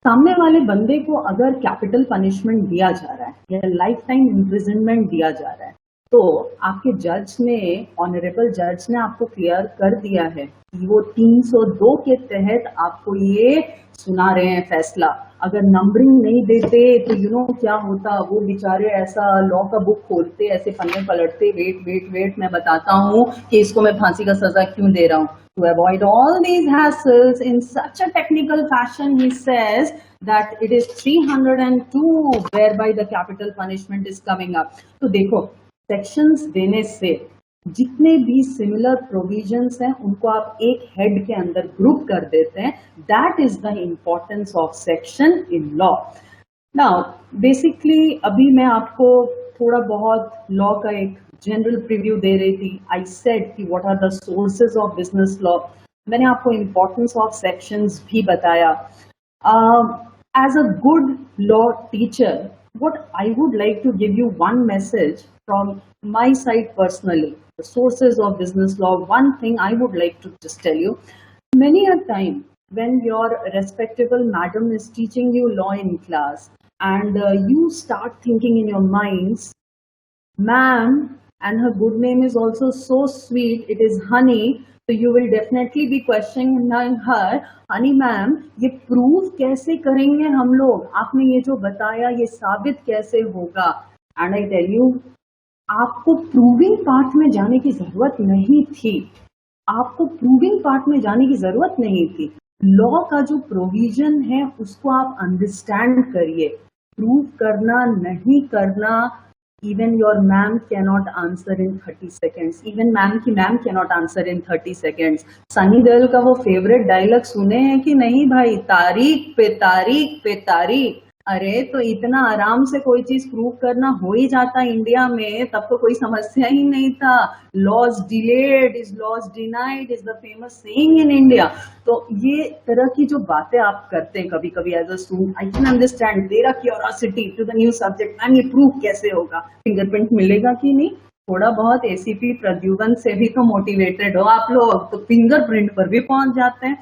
सामने वाले बंदे को अगर कैपिटल पनिशमेंट दिया जा रहा है या लाइफ टाइम इम्प्रिजनमेंट दिया जा रहा है, तो आपके जज ने, ऑनरेबल जज ने आपको क्लियर कर दिया है कि वो 302 के तहत आपको ये सुना रहे हैं फैसला। अगर नंबरिंग नहीं देते तो यू नो क्या होता, वो बेचारे ऐसा लॉ का बुक खोलते, ऐसे पन्ने पलटते, वेट मैं बताता हूँ कि इसको मैं फांसी का सजा क्यों दे रहा हूँ। To avoid all these hassles in such a technical fashion, he says that it is 302 whereby the capital punishment is coming up. तो देखो, सेक्शंस देने से जितने भी सिमिलर प्रोविजंस हैं उनको आप एक हेड के अंदर ग्रुप कर देते हैं। That is the importance of section in law. Now basically अभी मैं आपको थोड़ा बहुत लॉ का एक जनरल प्रीव्यू दे रही थी। आई सेड कि what are the sources of business law. मैंने आपको इम्पोर्टेंस ऑफ सेक्शंस भी बताया। As a good law teacher, what I would like to give you one message from my side personally, the sources of business law. One thing I would like to just tell you, many a time when your respectable madam is teaching you law in class and you start thinking in your minds, ma'am, and her good name is also so sweet, it is Honey, so you will definitely be questioning her, Honey ma'am, ये प्रूव कैसे करेंगे हम लोग? आपने ये जो बताया ये साबित कैसे होगा? एंड आई टेल यू, आपको प्रूविंग पार्ट में जाने की जरूरत नहीं थी। आपको प्रूविंग पार्ट में जाने की जरूरत नहीं थी। लॉ का जो प्रोविजन है उसको आप अंडरस्टैंड करिए। प्रूव करना नहीं करना, even your ma'am cannot answer in 30 seconds. Even ma'am की ma'am cannot answer in 30 seconds. Sunny Deol का वो फेवरेट डायलॉग सुने हैं कि नहीं भाई? तारीख पे तारीख पे तारीख। अरे तो इतना आराम से कोई चीज प्रूव करना हो ही जाता इंडिया में, तब तो कोई समस्या ही नहीं था। Laws delayed is laws denied is the famous saying in India. तो ये तरह की जो बातें आप करते हैं कभी कभी as a student, I can understand there are curiosity to the new subject. Ma'am ये प्रूव कैसे होगा? फिंगरप्रिंट मिलेगा कि नहीं? थोड़ा बहुत एसीपी प्रद्युमन से भी तो मोटिवेटेड हो आप लोग, तो फिंगरप्रिंट पर भी पहुंच जाते हैं।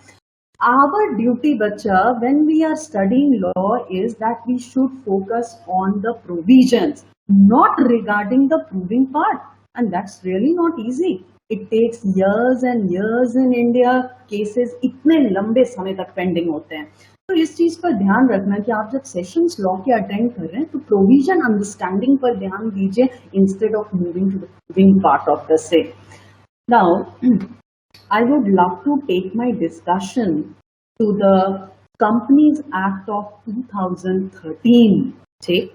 Our duty, bacha, when we are studying law is that we should focus on the provisions, not regarding the proving part. And that's really not easy. It takes years and years in India. Cases इतने लंबे समय तक पेंडिंग होते हैं। तो इस चीज पर ध्यान रखना कि आप जब सेशंस लॉ के अटेंड कर रहे हैं तो प्रोविजन अंडरस्टैंडिंग पर ध्यान दीजिए instead of moving to the proving part of the same. Now I would love to take my discussion to the Companies Act of 2013. Take.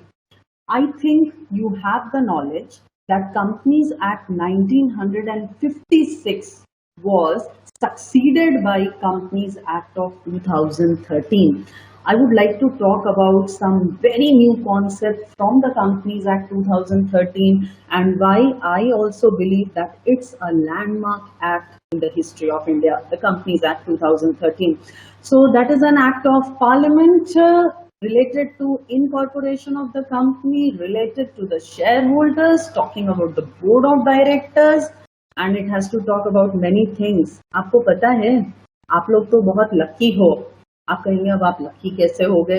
I think you have the knowledge that Companies Act 1956 was succeeded by Companies Act of 2013. I would like to talk about some very new concepts from the Companies Act 2013 and why I also believe that it's a landmark act in the history of India, the Companies Act 2013. So that is an act of parliament related to incorporation of the company, related to the shareholders, talking about the board of directors, and it has to talk about many things. आपको पता है, आप लोग तो बहुत लकी हो। आप कहेंगे अब आप लकी कैसे हो गए?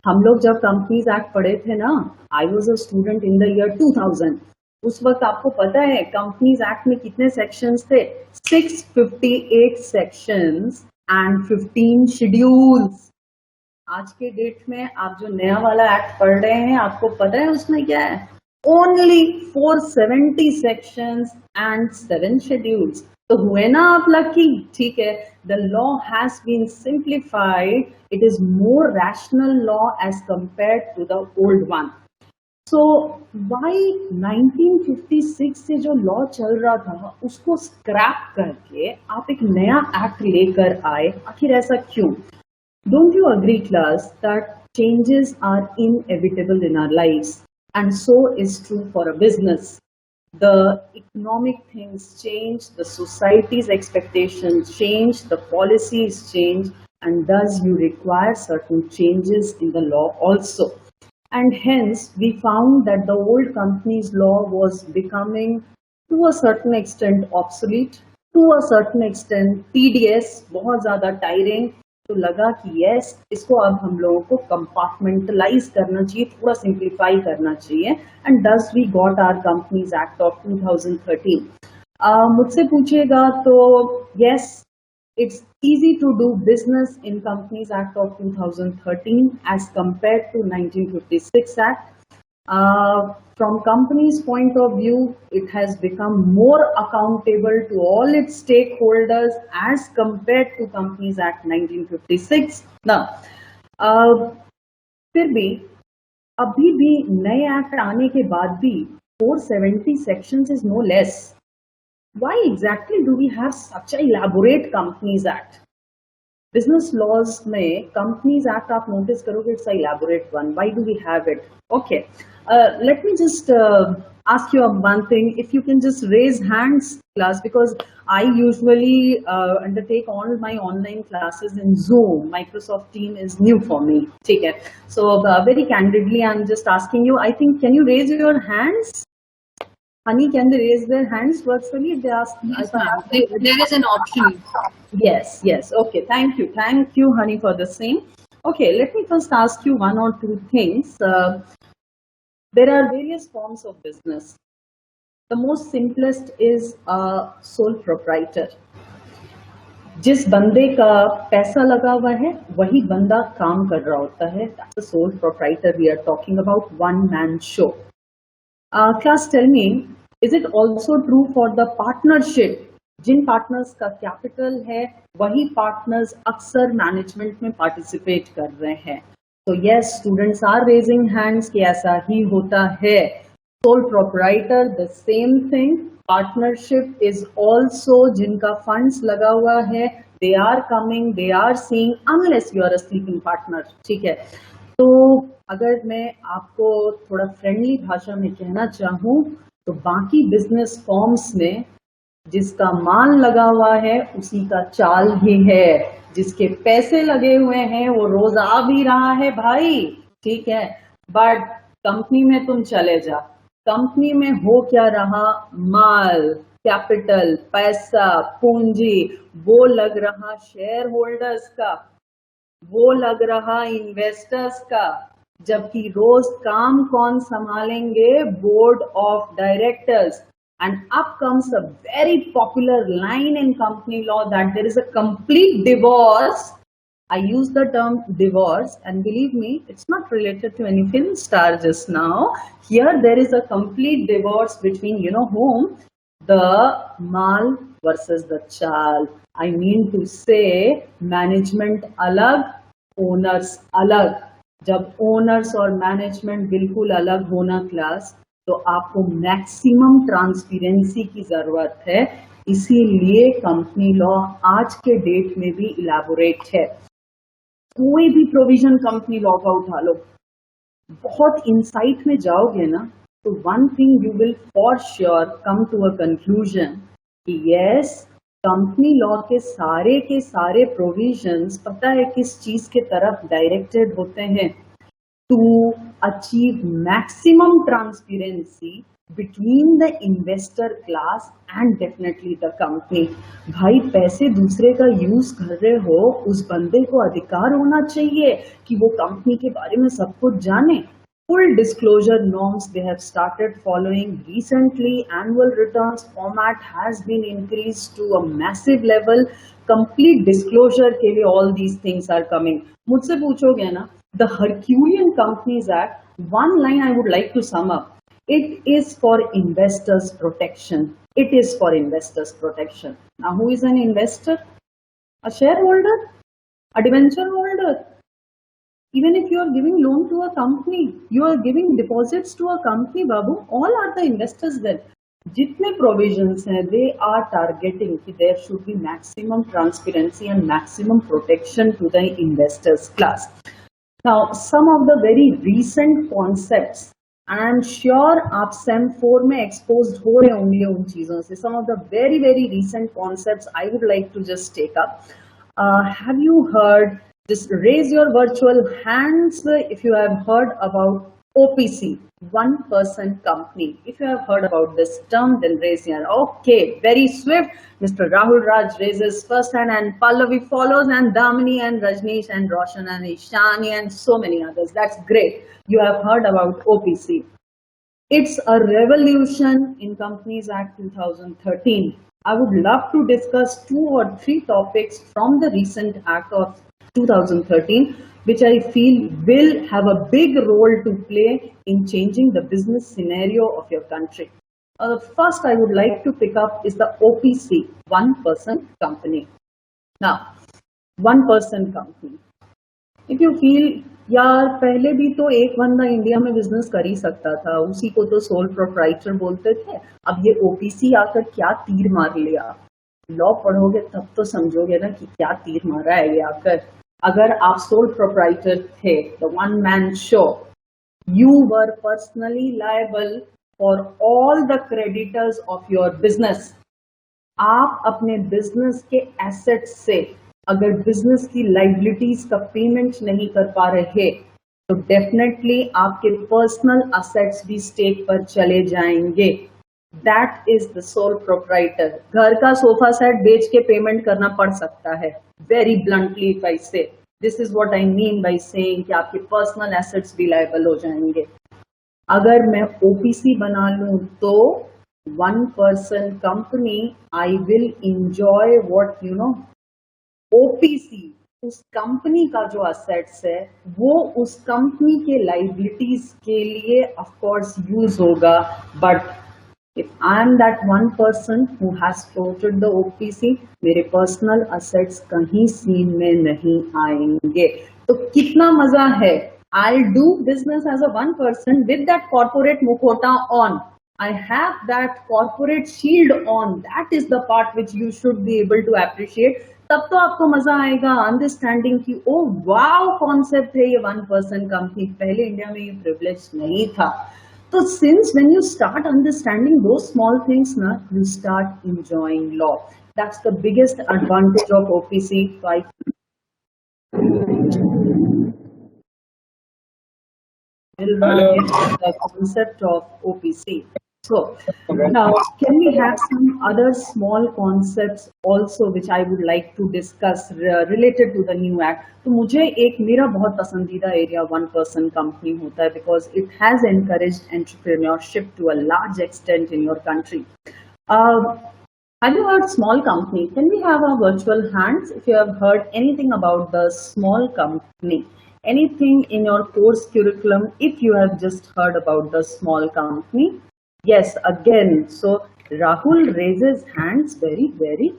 हम लोग जब कंपनीज एक्ट पढ़े थे ना, I was a student in the year 2000, उस वक्त आपको पता है कंपनीज एक्ट में कितने सेक्शंस थे? 658 सेक्शंस and 15 schedules. आज के डेट में आप जो नया वाला एक्ट पढ़ रहे हैं, आपको पता है उसमें क्या है? Only 470 sections and 7 schedules. तो हुए ना आप लकी? ठीक है, the law has been simplified, it is more rational law as compared to the old one. So why 1956 से जो लॉ चल रहा था उसको स्क्रैप करके आप एक नया एक्ट लेकर आए, आखिर ऐसा क्यों? Don't you agree, class, that changes are inevitable in our lives, and so is true for a business? The economic things change, the society's expectations change, the policies change, and thus you require certain changes in the law also. And hence, we found that the old companies law was becoming, to a certain extent, obsolete, to a certain extent, tedious, बहुत ज़्यादा tiring. तो लगा कि यस, इसको अब हम लोगों को कंपार्टमेंटलाइज करना चाहिए, थोड़ा सिंप्लीफाई करना चाहिए, and thus we got our companies act of 2013। मुझसे पूछिएगा तो yes, it's easy to do business in Companies Act of 2013 as compared to 1956 Act. From companies' point of view, it has become more accountable to all its stakeholders as compared to Companies Act 1956. Now, फिर भी अभी भी नए एक्ट आने के बाद भी 470 sections is no less. Why exactly do we have such an elaborate Companies Act? Business laws में Companies Act आप notice करोगे, it's a elaborate one. Why do we have it? Okay, let me just ask you one thing. If you can just raise hands, class, because I usually undertake all my online classes in Zoom. Microsoft Team is new for me. ठीक है. So very candidly, I'm just asking you. I think, can you raise your hands? Honey, can they raise their hands virtually? They ask. Yes, ma'am. There is an option. Yes, yes. Okay, thank you, Honey, for the same. Okay, let me first ask you one or two things. There are various forms of business. The most simplest is a sole proprietor. जिस बंदे का पैसा लगा हुआ है वही बंदा काम कर रहा होता है. That's a sole proprietor we are talking about, one man show. Class, tell me, is it also true for the partnership? जिन पार्टनर्स का कैपिटल है वही पार्टनर्स अक्सर मैनेजमेंट में पार्टिसिपेट कर रहे हैं. तो yes, students are raising hands कि ऐसा ही होता है. Sole proprietor the same thing. Partnership is also जिनका फंड्स लगा हुआ है, they are coming, they are seeing, unless you are a sleeping partner. ठीक है, तो अगर मैं आपको थोड़ा फ्रेंडली भाषा में कहना चाहूँ तो बाकी बिजनेस फॉर्म्स में जिसका माल लगा हुआ है उसी का चाल ही है. जिसके पैसे लगे हुए हैं वो रोज आ भी रहा है भाई. ठीक है, बट कंपनी में तुम चले जा, कंपनी में हो क्या रहा? माल, कैपिटल, पैसा, पूंजी, वो लग रहा शेयर होल्डर्स का, वो लग रहा इन्वेस्टर्स का. जबकि रोज काम कौन संभालेंगे? Board of directors. And up comes a very popular line in company law that there is a complete divorce. I use the term divorce, and believe me, it's not related to any film star just now. Here there is a complete divorce between, you know whom? The mal versus the chal. I mean to say, management alag, owners alag. जब owners और management बिल्कुल अलग होना class, तो आपको मैक्सिमम ट्रांसपेरेंसी की जरूरत है. इसीलिए कंपनी लॉ आज के डेट में भी इलैबोरेट है. कोई भी प्रोविजन कंपनी लॉ का उठा लो, बहुत इंसाइट में जाओगे ना तो one thing you will for sure come to a conclusion कि यस, कंपनी लॉ के सारे प्रोविजंस पता है किस चीज के तरफ डायरेक्टेड होते हैं? to achieve maximum transparency between the investor class and definitely the company. भाई, पैसे दूसरे का यूज कर रहे हो, उस बंदे को अधिकार होना चाहिए कि वो कंपनी के बारे में सब कुछ जाने. full disclosure norms they have started following recently. Annual returns format has been increased to a massive level. Complete disclosure के लिए all these things are coming. मुझसे पूछोगे ना, the Herculean Companies Act, one line I would like to sum up. It is for investors' protection. It is for investors' protection. Now, who is an investor? A shareholder? A debenture holder? Even if you are giving loan to a company, you are giving deposits to a company, Babu, all are the investors there. जितने provisions हैं, they are targeting कि there should be maximum transparency and maximum protection to the investors class. Now, some of the very recent concepts, and I'm sure आप SEM 4 में exposed हो रहे होंगे उन चीजों से. Some of the very recent concepts I would like to just take up. Have you heard? Just raise your virtual hands if you have heard about OPC, one person company. If you have heard about this term, then raise your hand. Okay, very swift. Mr. Rahul Raj raises first hand, and Pallavi follows, and Damini and Rajneesh and Roshan and Ishani and so many others. That's great. You have heard about OPC. It's a revolution in Companies Act 2013. I would love to discuss 2 or 3 topics from the recent act of 2013, which I feel will have a big role to play in changing the business scenario of your country. First, I would like to pick up is the OPC, one person company. Now, one person company. If you feel, यार पहले भी तो एक बंदा इंडिया में बिजनेस कर ही सकता था, उसी को तो सोल प्रोप्राइटर बोलते थे, अब ये ओपीसी आकर क्या तीर मार लिया. लॉ पढ़ोगे तब तो समझोगे ना कि क्या तीर मारा है ये आकर. अगर आप सोल प्रोप्राइटर थे, the one man show, you were personally liable for all the creditors of your business. आप अपने बिजनेस के एसेट्स से अगर बिजनेस की लाइबिलिटीज का पेमेंट नहीं कर पा रहे तो डेफिनेटली आपके पर्सनल असेट्स भी स्टेक पर चले जाएंगे. That is the sole proprietor. घर का सोफा सेट बेच के पेमेंट करना पड़ सकता है. वेरी ब्लंटली इफ आई से, this is what I mean by saying कि आपके पर्सनल एसेट्स भी लायबल हो जाएंगे. अगर मैं ओपीसी बना लूं तो one person company, I will enjoy what you know OPC. उस कंपनी का जो असेट्स है वो उस कंपनी के लाइबिलिटीज के लिए ऑफ कोर्स यूज होगा. But if I am that one person who has floated the OPC, मेरे पर्सनल असेट्स कहीं सीन में नहीं आएंगे. तो कितना मजा है. I do business as a one person with that corporate मुखोटा on. I have that corporate shield on. That is the part which you should be able to appreciate. तब तो आपको मजा आएगा अंडरस्टैंडिंग की ओ वाव कॉन्सेप्ट है ये वन पर्सन कंपनी. पहले इंडिया में ये प्रिविलेज नहीं था. तो since when you start understanding दो स्मॉल थिंग्स ना, you start enjoying law. That's the biggest advantage of OPC. The concept of OPC. So now, can we have some other small concepts also which I would like to discuss related to the new act? तो मुझे एक मेरा बहुत पसंदीदा एरिया वन पर्सन कंपनी होता है because it has encouraged entrepreneurship to a large extent in your country. Have you heard small company? Can we have our virtual hands if you have heard anything about the small company? Anything in your course curriculum if you have just heard about the small company? Yes, again. So Rahul raises hands very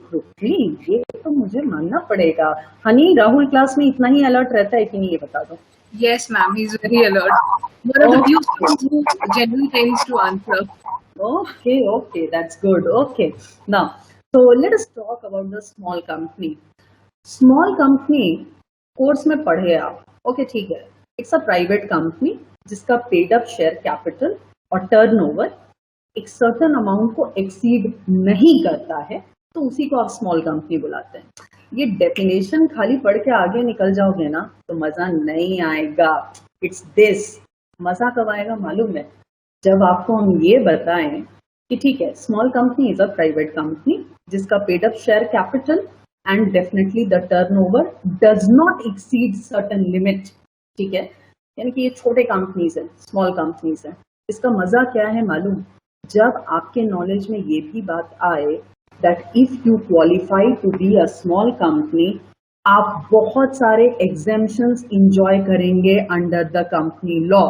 quickly. ये तो मुझे मानना पड़ेगा. हनी, राहुल क्लास में इतना ही अलर्ट रहता है कि नहीं, ये बता दो. Yes, ma'am. He's very alert. One of the few students who generally tends to answer. Okay, that's good. Okay, now so let us talk about the small company. Small company course में पढ़े आप. ओके, ठीक है. इट्स अ प्राइवेट कंपनी जिसका पेड अप शेयर कैपिटल और टर्नओवर एक सर्टेन अमाउंट को एक्सीड नहीं करता है, तो उसी को आप स्मॉल कंपनी बुलाते हैं. ये डेफिनेशन खाली पढ़ के आगे निकल जाओगे ना तो मजा नहीं आएगा. It's this. मजा कब आएगा मालूम है? जब आपको हम ये बताएं कि ठीक है, small company is a private company जिसका paid up share capital and definitely the turnover does not exceed certain limit. ठीक है. यानी कि ये छोटे कंपनीज हैं, स्मॉल कंपनीज हैं। इसका मजा क्या है मालूम? जब आपके नॉलेज में ये भी बात आए that if you qualify to be a small company, आप बहुत सारे एग्जेम्पशंस इंजॉय करेंगे अंडर द कंपनी लॉ।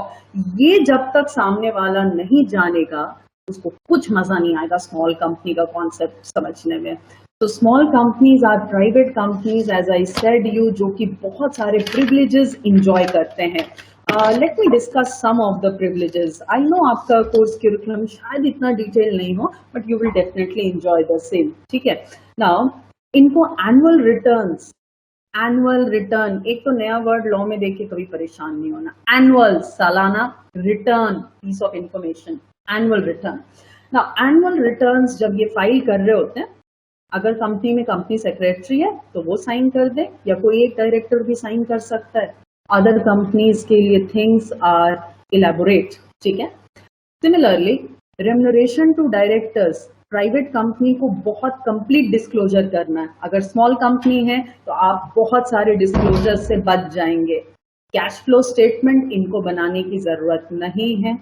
ये जब तक सामने वाला नहीं जानेगा उसको कुछ मजा नहीं आएगा स्मॉल कंपनी का कॉन्सेप्ट समझने में। तो small companies are private companies as I said you, जो कि बहुत सारे प्रिविलेजेस इंजॉय करते हैं। Let me discuss some of the privileges. I know आपका कोर्स क्यूरिकुलम शायद इतना डिटेल नहीं हो, but you will definitely enjoy the same, ठीक है। नाउ इनको एनुअल रिटर्न्स, एनुअल रिटर्न, एक तो नया वर्ड लॉ में देख के कभी परेशान नहीं होना। एनुअल सालाना, return piece of information, annual return. ना एनुअल रिटर्न्स जब ये फाइल कर रहे होते हैं, अगर कंपनी में कंपनी सेक्रेटरी है तो वो साइन कर दे, या कोई एक डायरेक्टर भी साइन कर सकता है। अदर कंपनीज के लिए थिंग्स आर इलेबोरेट, ठीक है। Similarly remuneration to directors, private company को बहुत कंप्लीट डिस्क्लोजर करना है। अगर स्मॉल कंपनी है तो आप बहुत सारे डिस्क्लोजर से बच जाएंगे। कैश फ्लो स्टेटमेंट इनको बनाने की जरूरत नहीं है।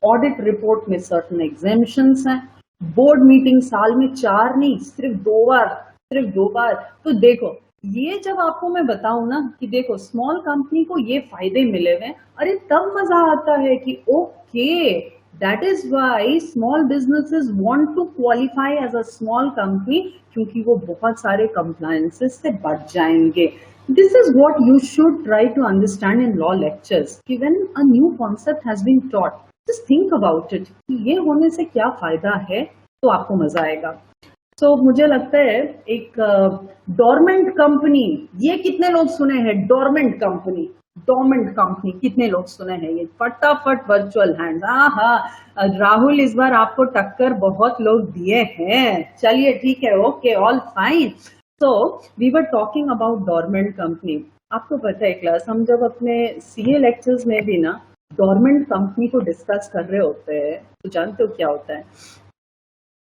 ऑडिट रिपोर्ट में सर्टेन एग्जेम्पशंस हैं। बोर्ड मीटिंग साल में 4 नहीं, सिर्फ 2 बार, सिर्फ 2 बार। तो देखो ये जब आपको मैं बताऊं ना कि देखो स्मॉल कंपनी को ये फायदे मिले हुए, अरे तब मजा आता है कि okay, that is why small businesses want to qualify as a small company, क्योंकि वो बहुत सारे कंप्लायंसेस से बच जाएंगे। This is what you should try to understand in law lectures कि when a new concept has been taught, just think about it कि ये होने से क्या फायदा है, तो आपको मजा आएगा। तो मुझे लगता है एक डोरमेंट कंपनी, ये कितने लोग सुने हैं? डोरमेंट कंपनी, डोरमेंट कंपनी कितने लोग सुने हैं? ये फटाफट वर्चुअल हैंड। हाँ, राहुल इस बार आपको टक्कर बहुत लोग दिए हैं। चलिए ठीक है, ओके, ऑल फाइन। तो we were talking about dormant company. आपको पता है क्लास, हम जब अपने सीए लेक्चर्स में भी ना डोरमेंट कंपनी को डिस्कस कर रहे होते हैं, तो जानते हो क्या होता है?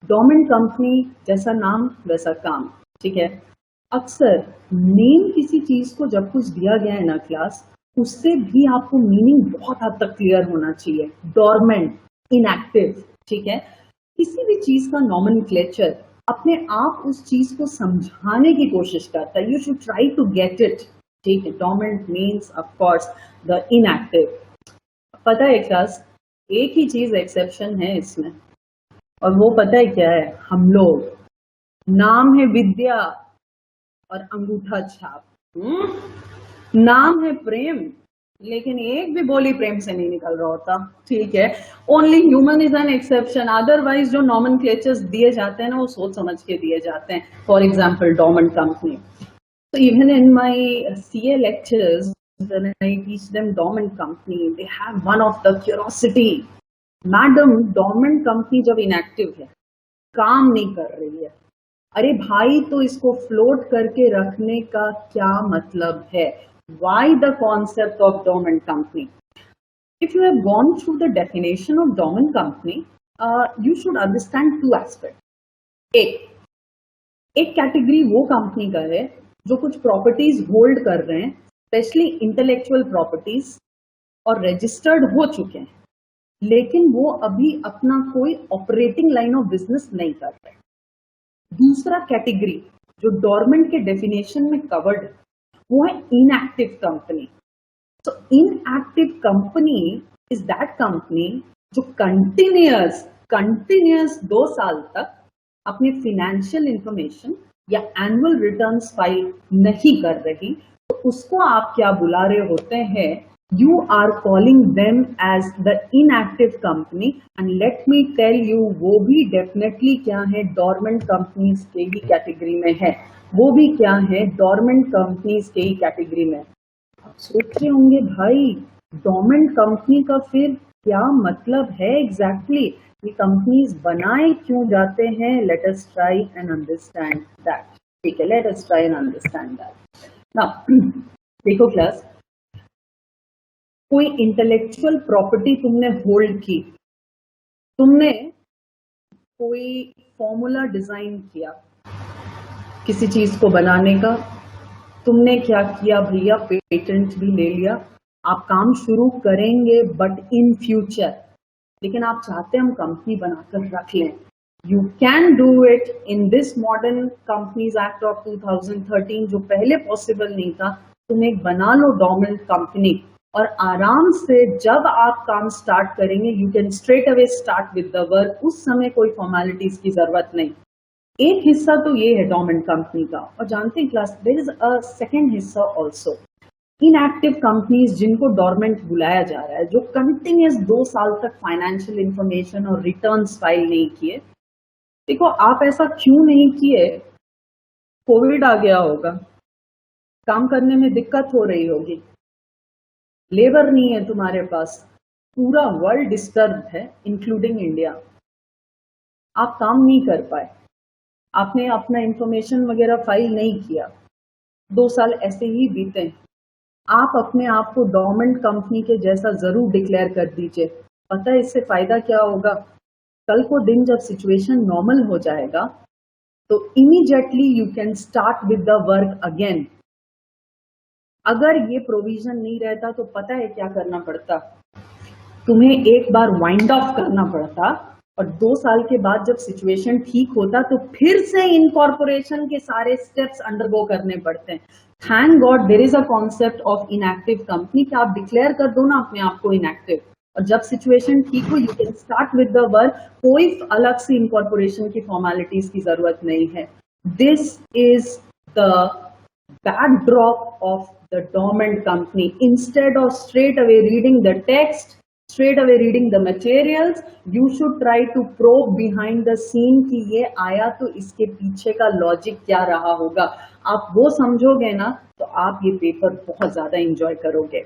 डोरमेंट कंपनी जैसा नाम वैसा काम, ठीक है। अक्सर मेन किसी चीज को जब कुछ दिया गया है ना क्लास, उससे भी आपको मीनिंग बहुत हद तक क्लियर होना चाहिए। डोरमेंट, इनएक्टिव, ठीक है। किसी भी चीज का नॉमेनक्लेचर अपने आप उस चीज को समझाने की कोशिश करता है। You should try to get it, ठीक है। Dormant means of course the inactive. पता है क्लास, एक ही चीज एक्सेप्शन है इसमें, और वो पता है क्या है? हम लोग। नाम है विद्या और अंगूठा छाप। नाम है प्रेम, लेकिन एक भी बोली प्रेम से नहीं निकल रहा होता, ठीक है। Only human is an exception. Otherwise जो नॉमेनक्लेचर्स दिए जाते हैं ना, वो सोच समझ के दिए जाते हैं। For example dormant company. So even in my CA lectures, when I teach them dormant company, they have one of the curiosity. Madam, dormant company जब इनएक्टिव है, काम नहीं कर रही है, अरे भाई तो इसको फ्लोट करके रखने का क्या मतलब है? Why the concept of dormant company? If you have gone through the definition of dormant company, you should understand 2 aspects. एक कैटेगरी वो कंपनी का है जो कुछ प्रॉपर्टीज होल्ड कर रहे हैं, स्पेशली इंटेलेक्चुअल प्रॉपर्टीज, और रजिस्टर्ड हो चुके हैं, लेकिन वो अभी अपना कोई ऑपरेटिंग लाइन ऑफ बिजनेस नहीं कर रहे। दूसरा कैटेगरी जो डोरमेंट के डेफिनेशन में कवर्ड है, वो है इनएक्टिव कंपनी। तो inactive company is that company जो कंटिन्यूअस 2 साल तक अपने फिनेंशियल इंफॉर्मेशन या एनुअल रिटर्न्स फाइल नहीं कर रही, तो उसको आप क्या बुला रहे होते हैं? You are calling them as the inactive company, and let me tell you, वो भी definitely क्या है? dormant companies के ही कैटेगरी में है। वो भी क्या है? dormant companies के ही कैटेगरी में। आप सोच रहे होंगे भाई dormant company का फिर क्या मतलब है एग्जैक्टली? ये कंपनीज बनाए क्यों जाते हैं? Let us try and understand that, ठीक है। Let us try and understand that. Now देखो क्लास, कोई इंटेलेक्चुअल प्रॉपर्टी तुमने होल्ड की, तुमने कोई फॉर्मूला डिजाइन किया किसी चीज को बनाने का, तुमने क्या किया भैया? पेटेंट भी ले लिया, आप काम शुरू करेंगे बट इन फ्यूचर, लेकिन आप चाहते हैं हम कंपनी बनाकर रख लें। You can do it in this modern companies act of 2013, जो पहले पॉसिबल नहीं था। तुम एक बना लो डोरमेंट कंपनी और आराम से जब आप काम स्टार्ट करेंगे you can straight away start with the work. उस समय कोई फॉर्मेलिटीज की जरूरत नहीं। एक हिस्सा तो ये है डोरमेंट कंपनी का, और जानते हैं class there is a second हिस्सा ऑल्सो, इनएक्टिव कंपनीज जिनको डोरमेंट बुलाया जा रहा है, जो कंटिन्यूस 2 साल तक फाइनेंशियल इंफॉर्मेशन और रिटर्न्स फाइल नहीं किए। देखो आप ऐसा क्यों नहीं किए, कोविड आ गया होगा, काम करने में दिक्कत हो रही होगी, लेबर नहीं है तुम्हारे पास, पूरा वर्ल्ड डिस्टर्ब है इंक्लूडिंग इंडिया, आप काम नहीं कर पाए, आपने अपना इंफॉर्मेशन वगैरह फाइल नहीं किया, 2 साल ऐसे ही बीते। आप अपने आप को डोरमेंट कंपनी के जैसा जरूर डिक्लेयर कर दीजिए। पता है इससे फायदा क्या होगा, कल को दिन जब सिचुएशन नॉर्मल हो जाएगा तो immediately you can start with the work again. अगर ये प्रोविजन नहीं रहता तो पता है क्या करना पड़ता, तुम्हें एक बार वाइंड ऑफ करना पड़ता और 2 साल के बाद जब सिचुएशन ठीक होता तो फिर से इनकॉर्पोरेशन के सारे स्टेप्स अंडरगो करने पड़ते हैं। Thank God there is a concept of inactive company कि आप डिक्लेयर कर दो ना अपने आप को इनएक्टिव, और जब सिचुएशन ठीक हो you can start with the work. कोई अलग से इनकॉर्पोरेशन की फॉर्मेलिटीज की जरूरत नहीं है। This is the backdrop of the dormant company. Instead of straight away reading the text, straight away reading the materials, you should try to probe behind the scene कि ये आया तो इसके पीछे का लॉजिक क्या रहा होगा। आप वो समझोगे ना तो आप ये पेपर बहुत ज्यादा एंजॉय करोगे।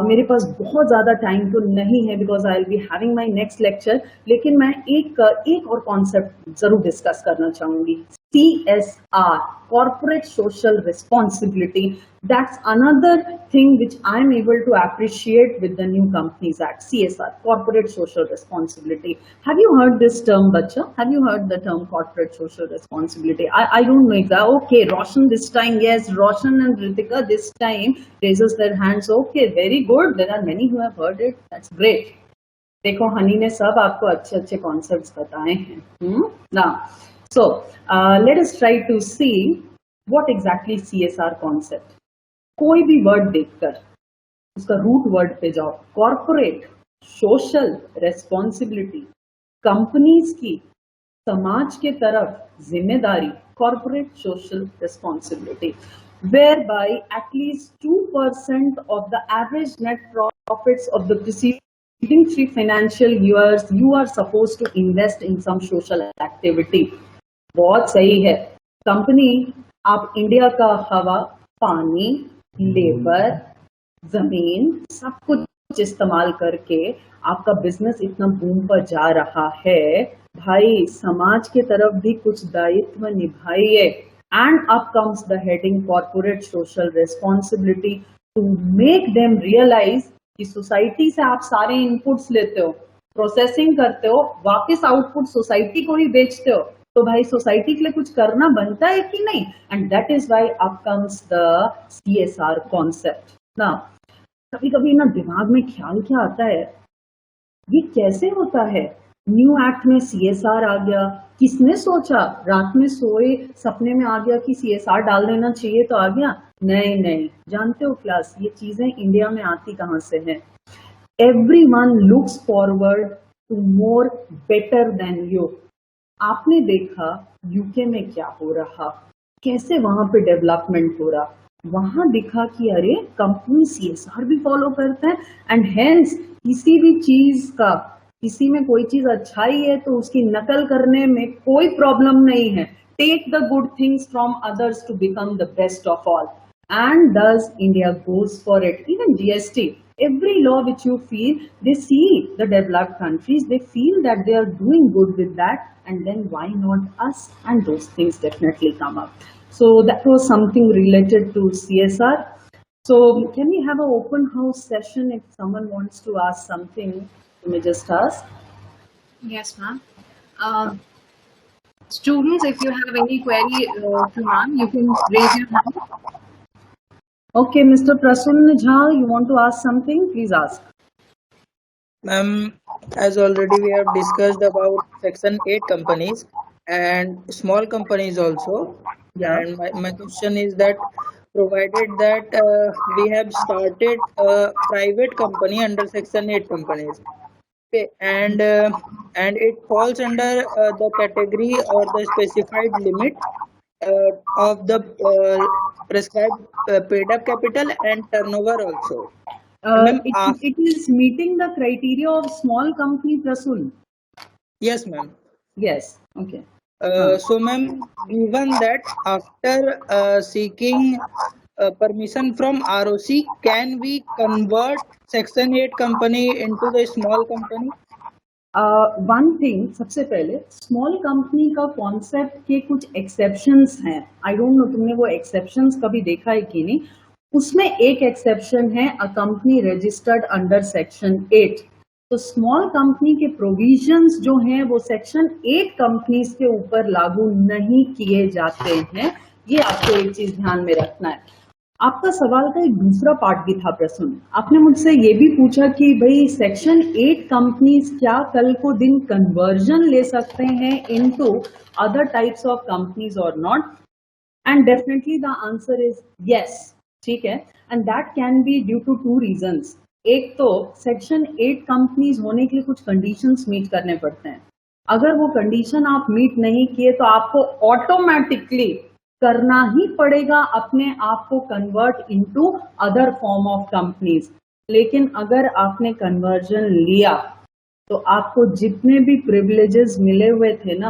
मेरे पास बहुत ज्यादा टाइम तो नहीं है because I will be having my next lecture, लेकिन मैं एक और कॉन्सेप्ट जरूर डिस्कस करना चाहूंगी। CSR, corporate social responsibility, that's another thing which I'm able to appreciate with the new Companies Act. CSR, corporate social responsibility. Have you heard this term, Bacha? Have you heard the term corporate social responsibility? I don't know exactly. Okay, Roshan this time, yes, Roshan and Ritika this time raises their hands. Okay, very good. There are many who have heard it. That's great. देखो हनी ने सब आपको अच्छे अच्छे कॉन्सेप्ट्स बताए हैं ना। So let us try to see what exactly CSR concept. कोई भी वर्ड देखकर उसका रूट वर्ड पे जाओ। कॉर्पोरेट सोशल रेस्पॉन्सिबिलिटी, कंपनीज की समाज के तरफ जिम्मेदारी, corporate social responsibility, whereby at least 2% of the average net profits of the preceding 3 financial years you are supposed to invest in some social activity. बहुत सही है। कंपनी आप इंडिया का हवा, पानी, लेबर, जमीन सब कुछ इस्तेमाल करके आपका बिजनेस इतना बूम पर जा रहा है, भाई समाज के तरफ भी कुछ दायित्व निभाइए। And up comes the heading corporate social responsibility to make them realise कि सोसाइटी से आप सारे इनपुट्स लेते हो, प्रोसेसिंग करते हो, वापस आउटपुट सोसाइटी को ही बेचते हो, तो भाई सोसाइटी के लिए कुछ करना बनता है कि नहीं। And that is why up comes the CSR concept ना। कभी कभी ना दिमाग में ख्याल क्या आता है, ये कैसे होता है, न्यू एक्ट में CSR आ गया, किसने सोचा, रात में सोए सपने में आ गया कि CSR डाल देना चाहिए तो आ गया। नहीं, जानते हो क्लास ये चीजें इंडिया में आती कहां से है। Everyone looks forward to more better than you. आपने देखा यूके में क्या हो रहा, कैसे वहां पे डेवलपमेंट हो रहा, वहां दिखा कि अरे कंपनी CSR भी फॉलो करते हैं। एंड हेंस किसी भी चीज का, किसी में कोई चीज अच्छाई है तो उसकी नकल करने में कोई प्रॉब्लम नहीं है। Take the good things from others to become the best of all, and does India goes for it. Even GST, every law which you feel, they see the developed countries, they feel that they are doing good with that, and then why not us? And those things definitely come up. So that was something related to CSR. So can we have an open house session? If someone wants to ask something, you may just ask. Yes, ma'am. Students, if you have any query to ma'am, you can raise your hand. Okay, Mr. Prasunna Jha, you want to ask something? Please ask. Ma'am, as already we have discussed about Section 8 companies and small companies also. Yeah. And my question is that provided that we have started a private company under Section 8 companies, okay, and it falls under the category or the specified limit of the prescribed paid up capital and turnover also. Ma'am, It is meeting the criteria of small company, Prasun. yes, ma'am. Yes. Okay. Huh. So, ma'am, given that after seeking permission from ROC, can we convert Section 8 company into the small company? One thing, सबसे पहले स्मॉल कंपनी का कॉन्सेप्ट के कुछ एक्सेप्शंस हैं. आई डोंट नो तुमने वो एक्सेप्शंस कभी देखा है कि नहीं. उसमें एक एक्सेप्शन है a company registered under section 8. तो स्मॉल कंपनी के प्रोविजंस जो हैं वो सेक्शन 8 कंपनीज के ऊपर लागू नहीं किए जाते हैं. ये आपको एक चीज ध्यान में रखना है. आपका सवाल का एक दूसरा पार्ट भी था प्रसून. आपने मुझसे ये भी पूछा कि भाई सेक्शन 8 कंपनीज क्या कल को दिन कन्वर्जन ले सकते हैं into other types of companies or not. And definitely the answer is yes. ठीक है. And that can be due to two reasons. एक तो सेक्शन 8 कंपनीज होने के लिए कुछ कंडीशंस मीट करने पड़ते हैं. अगर वो कंडीशन आप मीट नहीं किए तो आपको ऑटोमेटिकली करना ही पड़ेगा अपने आप को convert into other form of companies. लेकिन अगर आपने कन्वर्जन लिया तो आपको जितने भी प्रिविलेजेस मिले हुए थे ना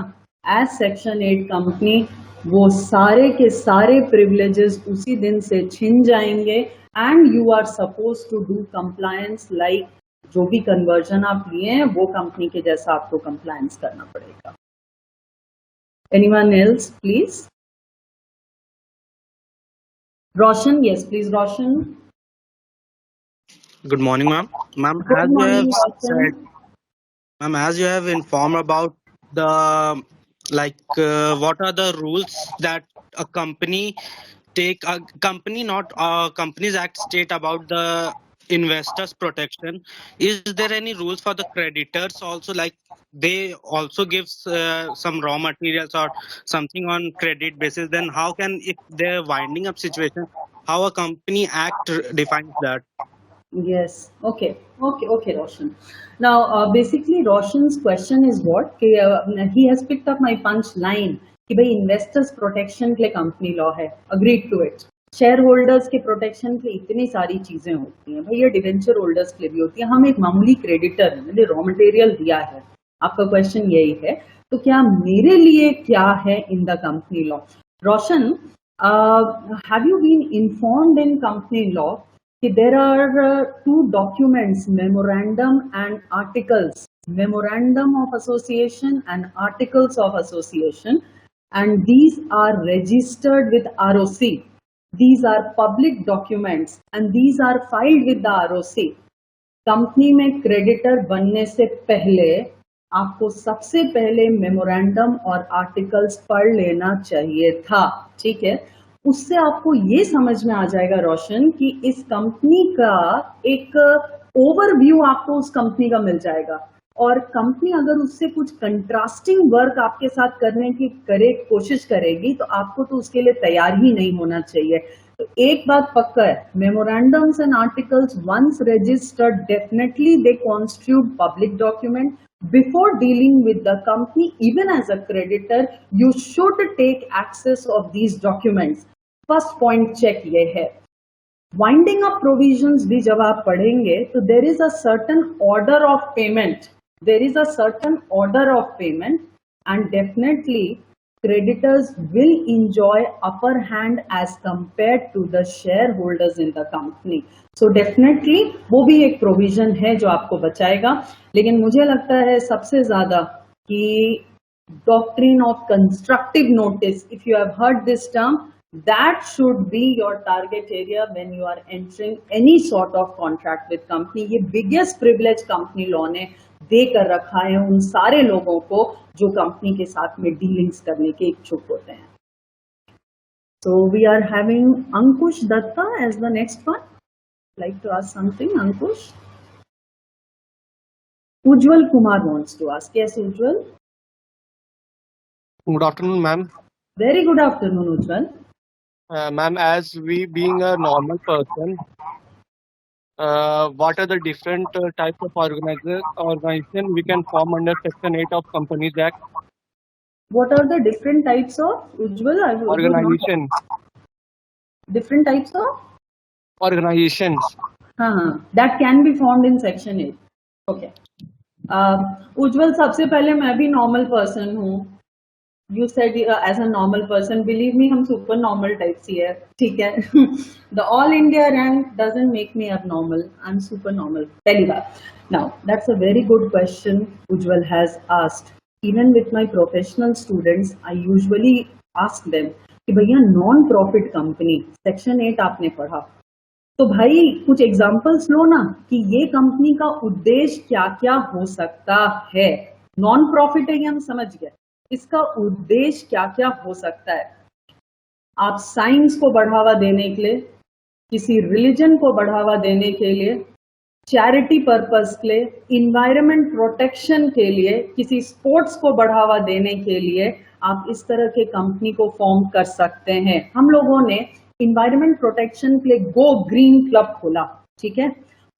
एज सेक्शन 8 कंपनी, वो सारे के सारे प्रिविलेजेस उसी दिन से छिन जाएंगे and you are suppose to do compliance like जो भी कन्वर्जन आप लिए हैं वो कंपनी के जैसा आपको कंप्लायंस करना पड़ेगा. Anyone else please? Roshan, yes, please, Roshan. Good morning, ma'am. Ma'am, Good as you morning, have Roshan. said, ma'am, as you have informed about the what are the rules that a company take a company not companies act state about the investors protection. Is there any rules for the creditors also, like they also gives some raw materials or something on credit basis? Then how can, if they're winding up situation, how a company act defines that? Yes. Okay. Okay, Roshan. Now, basically, Roshan's question is what? He has picked up my punch line कि भाई इन्वेस्टर्स प्रोटेक्शन के लिए कंपनी लॉ है. Agreed to it. Shareholders के प्रोटेक्शन के लिए इतनी सारी चीजें होती हैं. भाई ये डिवेंचर होल्डर्स के लिए भी होती है. हम एक मामूली क्रेडिटर हैं, मैंने रॉ मटेरियल दिया है. आपका क्वेश्चन यही है. तो क्या मेरे लिए क्या है in the company law? Roshan, have you been informed in company law there are two documents, memorandum and articles, memorandum of association and articles of association, and these are registered with ROC. These are public documents and these are filed with the ROC. Company में क्रेडिटर बनने से पहले आपको सबसे पहले मेमोरेंडम और आर्टिकल्स पढ़ लेना चाहिए था. ठीक है. उससे आपको ये समझ में आ जाएगा रोशन कि इस कंपनी का एक ओवरव्यू आपको उस कंपनी का मिल जाएगा. और कंपनी अगर उससे कुछ कंट्रास्टिंग वर्क आपके साथ करने की कोशिश करेगी तो आपको तो उसके लिए तैयार ही नहीं होना चाहिए. तो एक बात पक्का है, memorandums and articles once registered definitely they constitute public document. Before dealing with the company, even as a creditor, you should take access of these documents. First point check ये है. Winding up provisions भी जब आप पढ़ेंगे तो there is a certain order of payment. There is a certain order of payment and definitely creditors will enjoy upper hand as compared to the shareholders in the company. So definitely वो भी एक प्रोविजन है जो आपको बचाएगा. लेकिन मुझे लगता है सबसे ज्यादा कि doctrine of constructive notice, if you have heard this term, that should be your target area when you are entering any sort of contract with company. ये biggest privilege company law ने दे कर रखा है उन सारे लोगों को जो कंपनी के साथ में डीलिंग्स करने के इच्छुक होते हैं. So we are having Ankush Datta as the next one. Like to ask something, Ankush? Ujjwal Kumar wants to ask. Yes, Ujjwal? Good afternoon, ma'am. Very good afternoon, Ujjwal. Ma'am, as we being a normal person, what are the different types of organization we can form under Section 8 of Companies Act? What are the different types of, Ujjwal? I would not. Organization, Different types of? organizations. That can be found in Section 8. Okay. Ujjwal, सबसे पहले मैं भी normal person हूँ. You said as a normal person. Believe me, हम super normal types ही है. ठीक है. The All India rank doesn't make me abnormal. I'm super normal. पहली बात. Now, that's a very good question Ujjwal has asked. Even with my professional students, I usually ask them कि भैया नॉन प्रॉफिट कंपनी सेक्शन 8 आपने पढ़ा, तो भाई कुछ एग्जांपल्स लो ना कि ये कंपनी का उद्देश्य क्या क्या हो सकता है. नॉन प्रॉफिट है ये हम समझ गए, इसका उद्देश्य क्या क्या हो सकता है. आप साइंस को बढ़ावा देने के लिए, किसी रिलीजन को बढ़ावा देने के लिए, चैरिटी पर्पस के लिए, इन्वायरमेंट प्रोटेक्शन के लिए, किसी स्पोर्ट्स को बढ़ावा देने के लिए आप इस तरह के कंपनी को फॉर्म कर सकते हैं. हम लोगों ने इन्वायरमेंट प्रोटेक्शन के लिए गो ग्रीन क्लब खोला, ठीक है.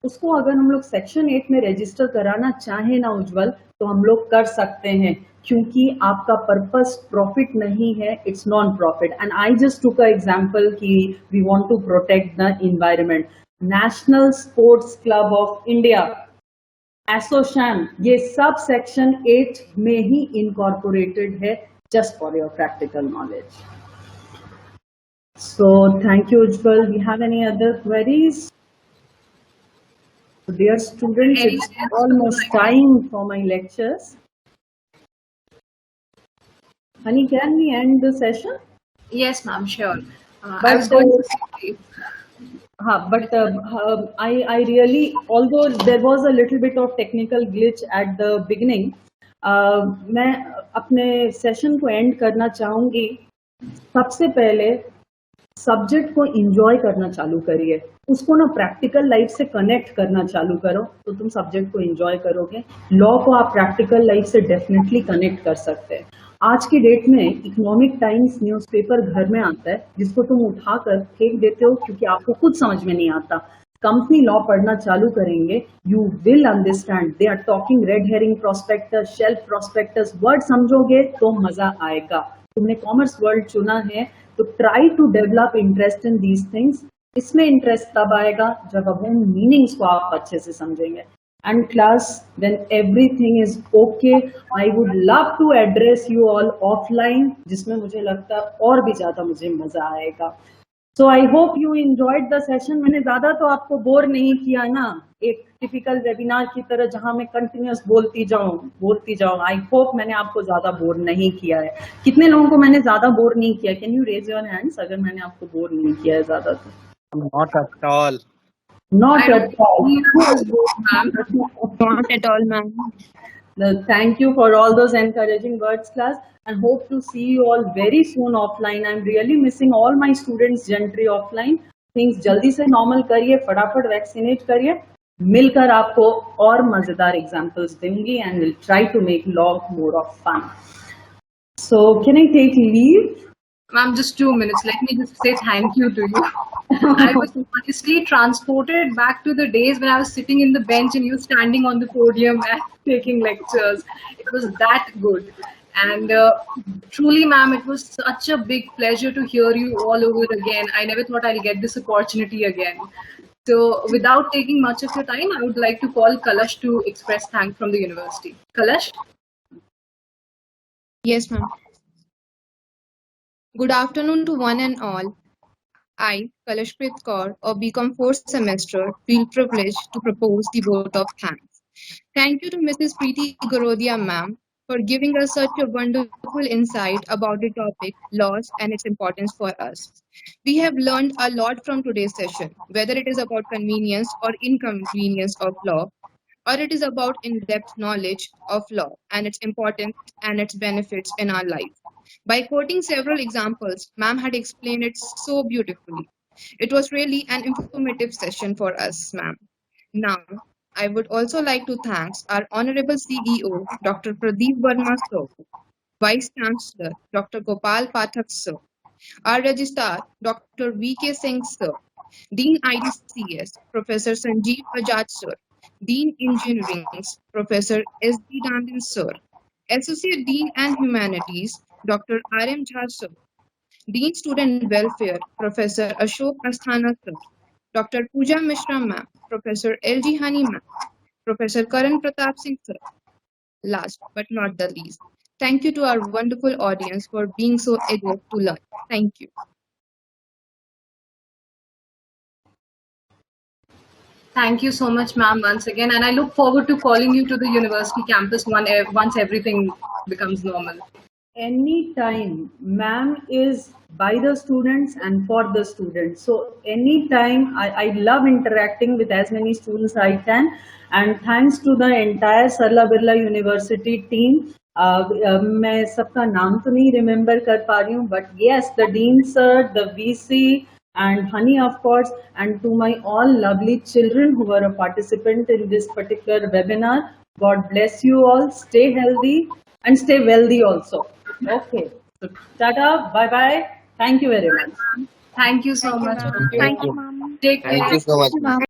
उसको अगर हम लोग सेक्शन 8 में रजिस्टर कराना चाहें ना उज्जवल, तो हम लोग कर सकते हैं, क्योंकि आपका पर्पस प्रॉफिट नहीं है, it's non profit. And I just took a example that we want to protect the environment. National sports club of India, ASSOCHAM, ये सब सेक्शन 8 में ही इनकॉर्पोरेटेड है. Just for your practical knowledge. So thank you, Ujjwal. We have any other queries? Dear students, it's almost time for my lectures. Honey, can we end the session? Yes, ma'am, sure. I But was going to say, I really, although there was a little bit of technical glitch at the beginning, मैं अपने सेशन को एंड करना चाहूंगी. सबसे पहले सब्जेक्ट को इंजॉय करना चालू करिए, उसको ना प्रैक्टिकल लाइफ से कनेक्ट करना चालू करो, तो तुम सब्जेक्ट को इंजॉय करोगे. लॉ को आप प्रैक्टिकल लाइफ से डेफिनेटली कनेक्ट कर सकते हैं. आज की डेट में इकोनॉमिक टाइम्स न्यूज़पेपर घर में आता है, जिसको तुम उठाकर फेंक देते हो क्योंकि आपको कुछ समझ में नहीं आता. कंपनी लॉ पढ़ना चालू करेंगे, you will understand. They are talking red herring prospectus, shelf prospectus, word समझोगे तो मजा आएगा. तुमने कॉमर्स वर्ल्ड चुना है, तो try to develop interest in these things. इसमें इंटरेस्ट तब आएगा जब अब उन मीनिंग्स को आप अच्छे से समझेंगे. And class, when everything is okay, I would love to address you all offline, जिसमें मुझे लगता है और भी ज्यादा मुझे मजा आएगा. So I hope you enjoyed the session. मैंने ज्यादा तो आपको बोर नहीं किया ना, एक टिपिकल वेबिनार की तरह जहां मैं कंटिन्यूअस बोलती जाऊं. आई होप मैंने आपको ज्यादा बोर नहीं किया है. कितने लोगों को मैंने ज्यादा बोर नहीं किया? Can you raise your hands अगर मैंने आपको बोर नहीं किया है ज्यादा तो. Not at all. Not at all. not at all, ma'am. Thank you for all those encouraging words, class, and hope to see you all very soon offline. I'm really missing all my students gentry offline. Things जल्दी से normal करिए, फटाफट vaccinate करिए. मिलकर आपको और मजेदार examples दूंगी, and we'll try to make law more of fun. So can I take leave? Ma'am, just 2 minutes. Let me just say thank you to you. I was honestly transported back to the days when I was sitting in the bench and you standing on the podium and taking lectures. It was that good. And truly, ma'am, it was such a big pleasure to hear you all over again. I never thought I'll get this opportunity again. So without taking much of your time, I would like to call Kalash to express thanks from the university. Kalash? Yes, ma'am. Good afternoon to one and all. I, Kalashpreet Kaur, of BCom 4th semester, feel privileged to propose the vote of thanks. Thank you to Mrs. Preeti Garodia, ma'am, for giving us such a wonderful insight about the topic, laws and its importance for us. We have learned a lot from today's session, whether it is about convenience or inconvenience of law, or it is about in-depth knowledge of law and its importance and its benefits in our life. By quoting several examples, ma'am had explained it so beautifully. It was really an informative session for us, ma'am. Now, I would also like to thank our Honorable CEO, Dr. Pradeep Verma sir, Vice Chancellor, Dr. Gopal Pathak sir, our Registrar, Dr. V.K. Singh sir, Dean IDCS, Professor Sanjeev Bajaj sir, Dean Engineering, Professor S.D. Dandin sir, Associate Dean and Humanities, Dr. R.M. Jha sir, Dean Student Welfare, Professor Ashok Asthana sir, Dr. Pooja Mishra ma'am, Professor L.G. Hani ma'am, Professor Karan Pratap Singh sir. Last but not the least, thank you to our wonderful audience for being so eager to learn. Thank you. Thank you so much, ma'am, once again. And I look forward to calling you to the university campus once everything becomes normal. Anytime, ma'am is by the students and for the students. So anytime, I love interacting with as many students I can. And thanks to the entire Sarla Birla University team. मैं सबका नाम तो नहीं रिमेम्बर कर पा रही हूँ, but yes, the dean sir, the VC, and Honey, of course, and to my all lovely children who were a participant in this particular webinar. God bless you all. Stay healthy and stay wealthy also. Okay. So, tata, bye bye. Thank you very much. Thank you so much. Thank you, ma'am. Take care. Thank you so much.